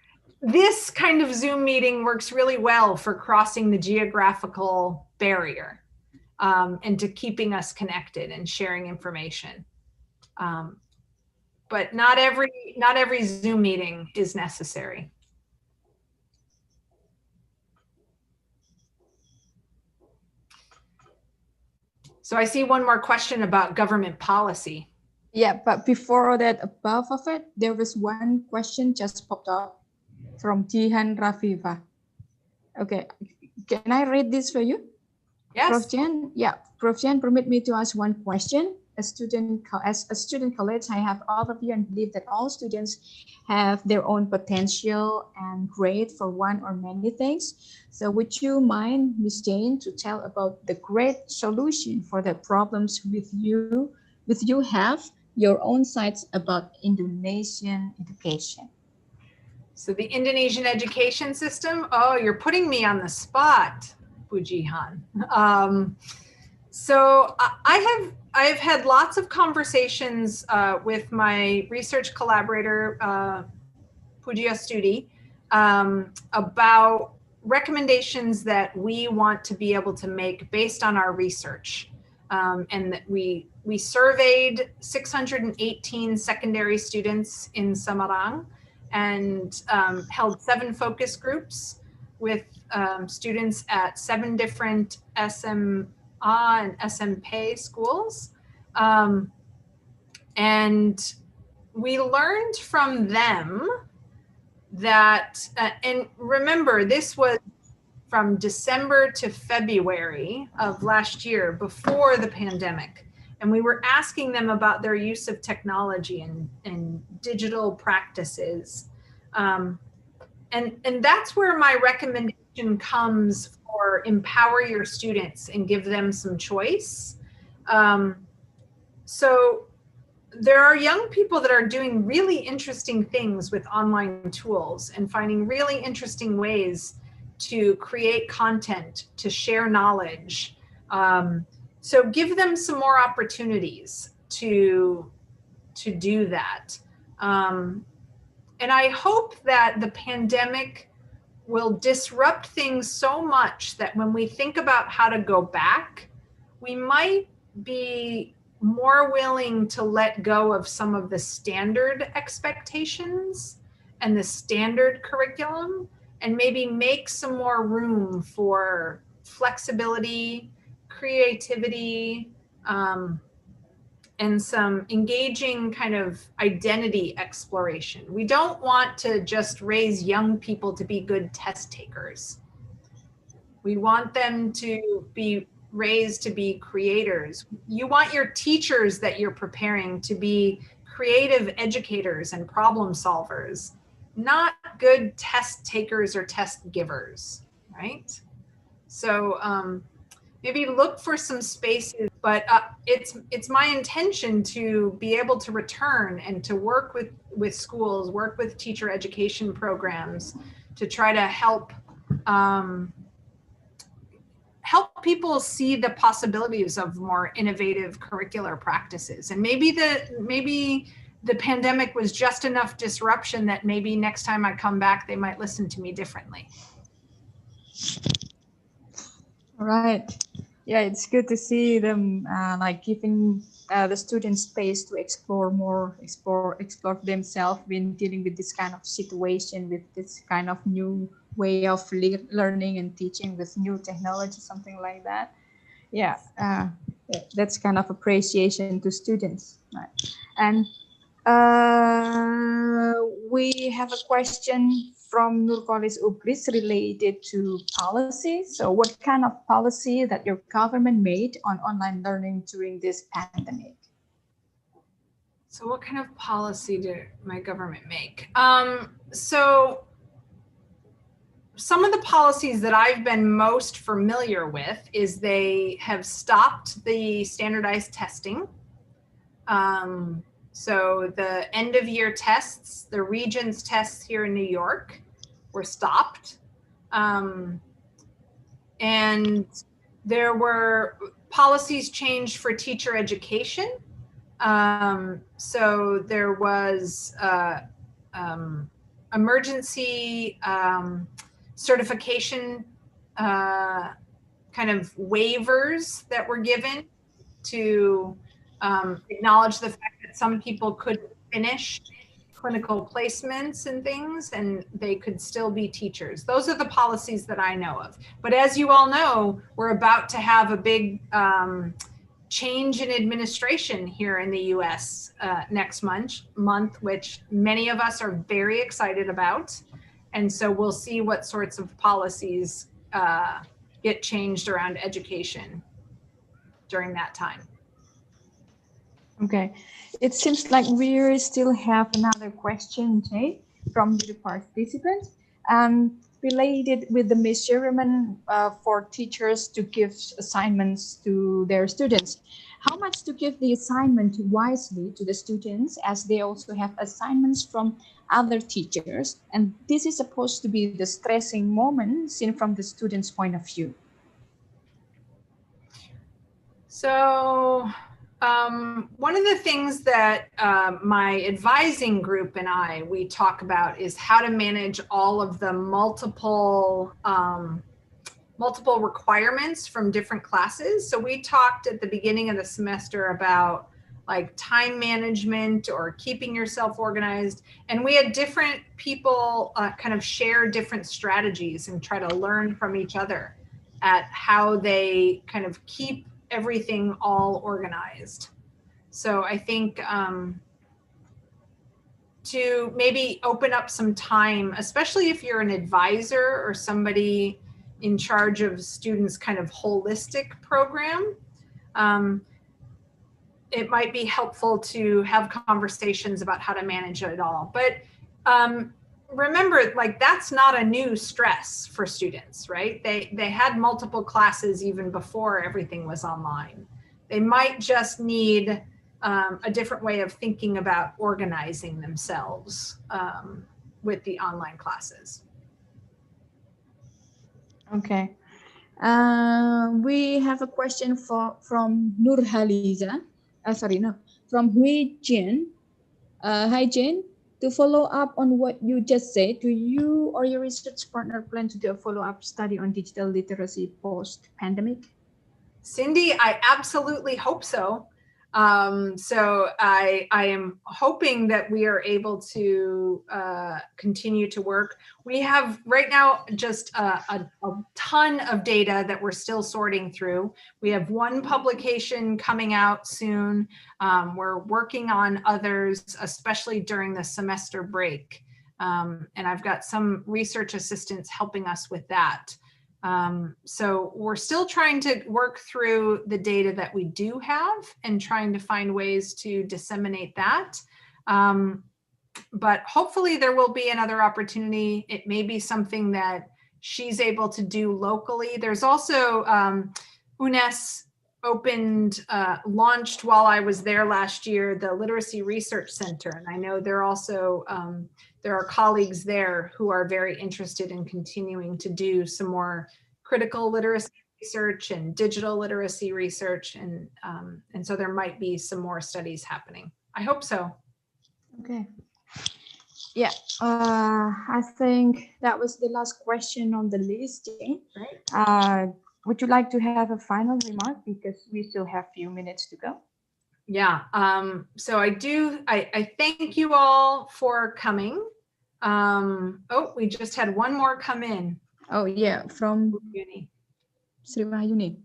this kind of Zoom meeting works really well for crossing the geographical barrier and to keeping us connected and sharing information. But not every Zoom meeting is necessary. So I see one more question about government policy. Yeah, but before that, above of it, there was one question just popped up from Jihan Rafiva. Okay, can I read this for you? Yes. Prof. Jen, yeah, Prof. Jen, permit me to ask one question. as a student college, I have all of you and believe that all students have their own potential and great for one or many things. So would you mind, Miss Jane, to tell about the great solution for the problems with you have your own sites about Indonesian education? So the Indonesian education system, oh, you're putting me on the spot, Pujihan. So I've had lots of conversations with my research collaborator, Pujia Studi, about recommendations that we want to be able to make based on our research. And that we surveyed 618 secondary students in Semarang and held 7 focus groups with students at 7 different SMA and SMP schools. And we learned from them that, and remember, this was from December to February of last year, before the pandemic. And we were asking them about their use of technology and digital practices. And that's where my recommendation comes for empower your students and give them some choice. So there are young people that are doing really interesting things with online tools and finding really interesting ways to create content, to share knowledge. So give them some more opportunities to do that. And I hope that the pandemic will disrupt things so much that when we think about how to go back, we might be more willing to let go of some of the standard expectations and the standard curriculum, and maybe make some more room for flexibility, creativity, and some engaging kind of identity exploration. We don't want to just raise young people to be good test takers. We want them to be raised to be creators. You want your teachers that you're preparing to be creative educators and problem solvers, not good test takers or test givers, right? So maybe look for some spaces, but it's my intention to be able to return and to work with schools, work with teacher education programs to try to help people see the possibilities of more innovative curricular practices. And maybe the pandemic was just enough disruption that maybe next time I come back, they might listen to me differently. All right. Yeah, it's good to see them like giving the students space to explore themselves when dealing with this kind of situation, with this kind of new way of learning and teaching with new technology, something like that. Yeah, that's kind of appreciation to students. Right. And we have a question from Nurkolis Ugris related to policy. So what kind of policy that your government made on online learning during this pandemic? So what kind of policy did my government make? So some of the policies that I've been most familiar with is they have stopped the standardized testing. So the end of year tests, the Regents tests here in New York were stopped. And there were policies changed for teacher education. So there was emergency certification kind of waivers that were given to acknowledge the fact that some people could finish clinical placements and things, and they could still be teachers. Those are the policies that I know of. But as you all know, we're about to have a big change in administration here in the US next month, which many of us are very excited about. And so we'll see what sorts of policies get changed around education during that time. Okay, it seems like we still have another question, Jay, from the participants, related with the measurement for teachers to give assignments to their students. How much to give the assignment wisely to the students, as they also have assignments from other teachers, and this is supposed to be the stressing moment seen from the student's point of view. So one of the things that my advising group and we talk about is how to manage all of the multiple requirements from different classes. So we talked at the beginning of the semester about like time management or keeping yourself organized. And we had different people kind of share different strategies and try to learn from each other at how they kind of keep everything all organized. So I think to maybe open up some time, especially if you're an advisor or somebody in charge of students' kind of holistic program, it might be helpful to have conversations about how to manage it all. But remember, like, that's not a new stress for students, right? They had multiple classes even before everything was online. They might just need a different way of thinking about organizing themselves with the online classes. Okay. We have a question from Nurhaliza. From Hui Jin. Hi, Jane. To follow up on what you just said, do you or your research partner plan to do a follow-up study on digital literacy post-pandemic? Cindy, I absolutely hope so. So I am hoping that we are able to continue to work. We have right now just a ton of data that we're still sorting through. We have one publication coming out soon. We're working on others, especially during the semester break. And I've got some research assistants helping us with that. So we're still trying to work through the data that we do have and trying to find ways to disseminate that. But hopefully there will be another opportunity. It may be something that she's able to do locally. There's also UNES launched while I was there last year, the Literacy Research Center. And I know they're also, there are colleagues there who are very interested in continuing to do some more critical literacy research and digital literacy research. And so there might be some more studies happening. I hope so. Okay. Yeah, I think that was the last question on the list, Jane. Right. Would you like to have a final remark, because we still have a few minutes to go? Yeah, so I thank you all for coming. Oh, we just had one more come in. Oh yeah, from Sri Wahyuni.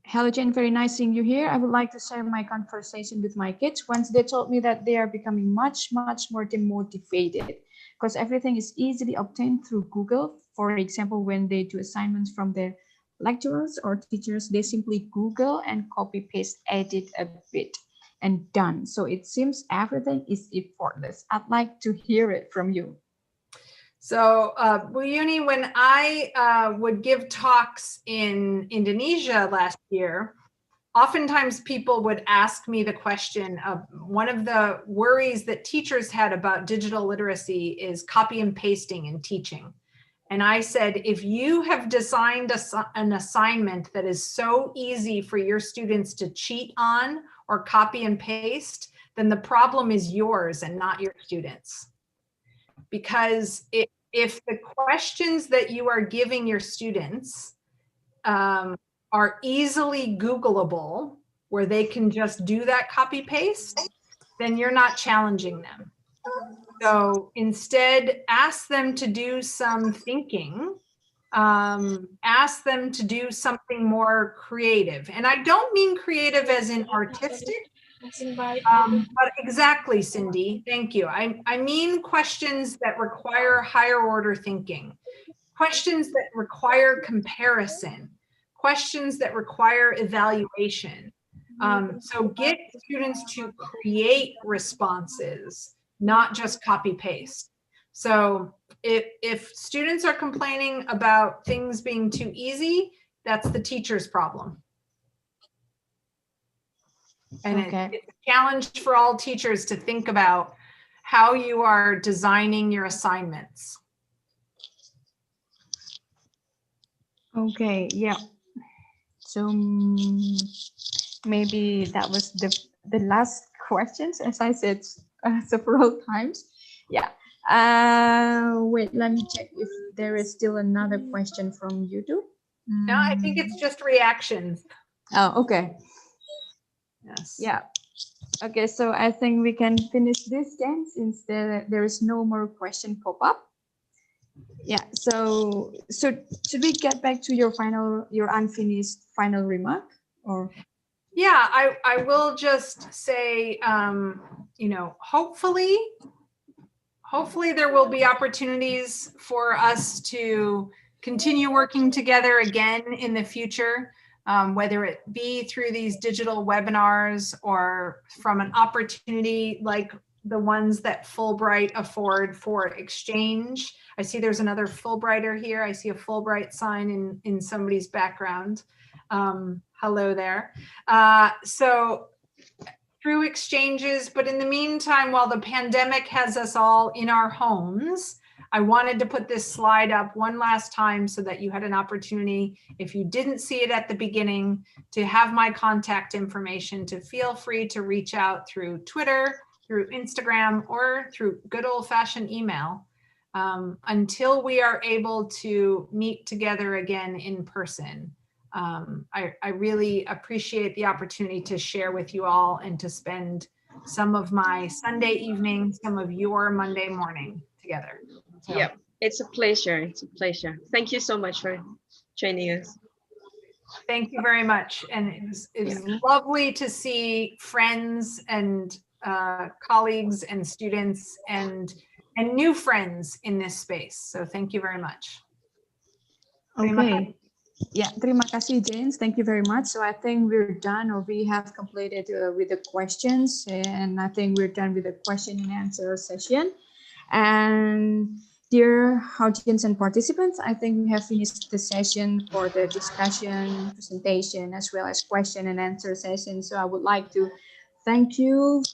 Hello, Jane, very nice seeing you here. I would like to share my conversation with my kids. Once they told me that they are becoming much more demotivated because everything is easily obtained through Google. For example, when they do assignments from their lecturers or teachers, they simply Google and copy paste, edit a bit and done. So it seems everything is effortless. I'd like to hear it from you. So, Buyuni, when I would give talks in Indonesia last year, oftentimes people would ask me the question of one of the worries that teachers had about digital literacy is copy and pasting in teaching. And I said, if you have designed an assignment that is so easy for your students to cheat on or copy and paste, then the problem is yours and not your students. Because if the questions that you are giving your students are easily Googleable, where they can just do that copy paste, then you're not challenging them. So instead, ask them to do some thinking, ask them to do something more creative. And I don't mean creative as in artistic, but exactly, Cindy, thank you. I mean questions that require higher order thinking, questions that require comparison, questions that require evaluation. So get students to create responses, not just copy paste. So if students are complaining about things being too easy, that's the teacher's problem. And it's a challenge for all teachers to think about how you are designing your assignments. Okay, yeah. So maybe that was the last questions, as I said several times. Yeah. Wait, let me check if there is still another question from YouTube. No, I think it's just reactions. Oh, okay. Yes. Yeah. Okay, so I think we can finish this then, since there is no more question pop up. Yeah. So should we get back to your unfinished final remark, or? Yeah, I will just say, you know, hopefully there will be opportunities for us to continue working together again in the future, whether it be through these digital webinars or from an opportunity like the ones that Fulbright afford for exchange. I see there's another Fulbrighter here. I see a Fulbright sign in somebody's background. Hello there. So through exchanges, but in the meantime, while the pandemic has us all in our homes, I wanted to put this slide up one last time so that you had an opportunity, if you didn't see it at the beginning, to have my contact information, to feel free to reach out through Twitter, through Instagram, or through good old-fashioned email, until we are able to meet together again in person. I really appreciate the opportunity to share with you all and to spend some of my Sunday evening, some of your Monday morning together. So. Yeah, it's a pleasure. It's a pleasure. Thank you so much for joining us. Thank you very much. And it was lovely to see friends and colleagues and students and new friends in this space. So thank you very much. Okay. Yeah, terima kasih, James. Thank you very much. So I think we're done, or we have completed with the questions, and I think we're done with the question and answer session. And dear audience and participants, I think we have finished the session for the discussion, presentation, as well as question and answer session. So I would like to thank you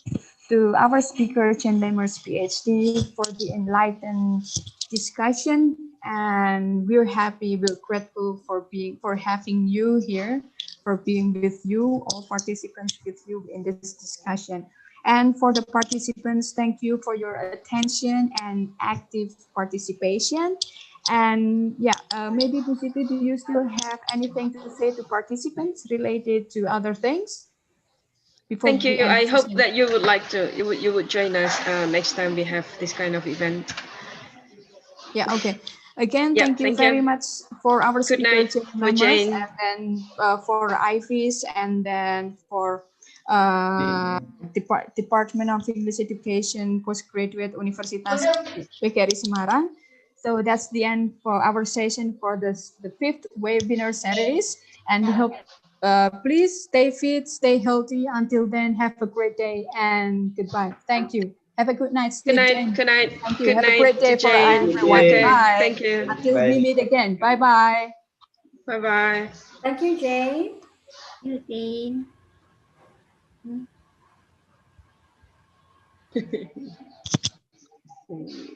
to our speaker, Chen Lemers, PhD, for the enlightened discussion. And we're happy, we're grateful for having you here, for being with you, all participants with you in this discussion. And for the participants, thank you for your attention and active participation. And yeah, maybe Bu Siti, do you still have anything to say to participants related to other things? Thank you. I hope that you would like to, you would join us next time we have this kind of event. Yeah, okay. Again, thank you very much for our speaker, Jane, and then for Ivis, and then for Department of English Education, Postgraduate Universitas PGRI Semarang. So that's the end for our session for the 5th webinar series. And we hope, please stay fit, stay healthy. Until then, have a great day and goodbye. Thank you. Have a good night. Good night. Good night. Thank you. Have a great day for everyone. Okay. Bye. Thank you. Until we meet again. Bye bye. Bye bye. Thank you, Jane. Thank you, Jane.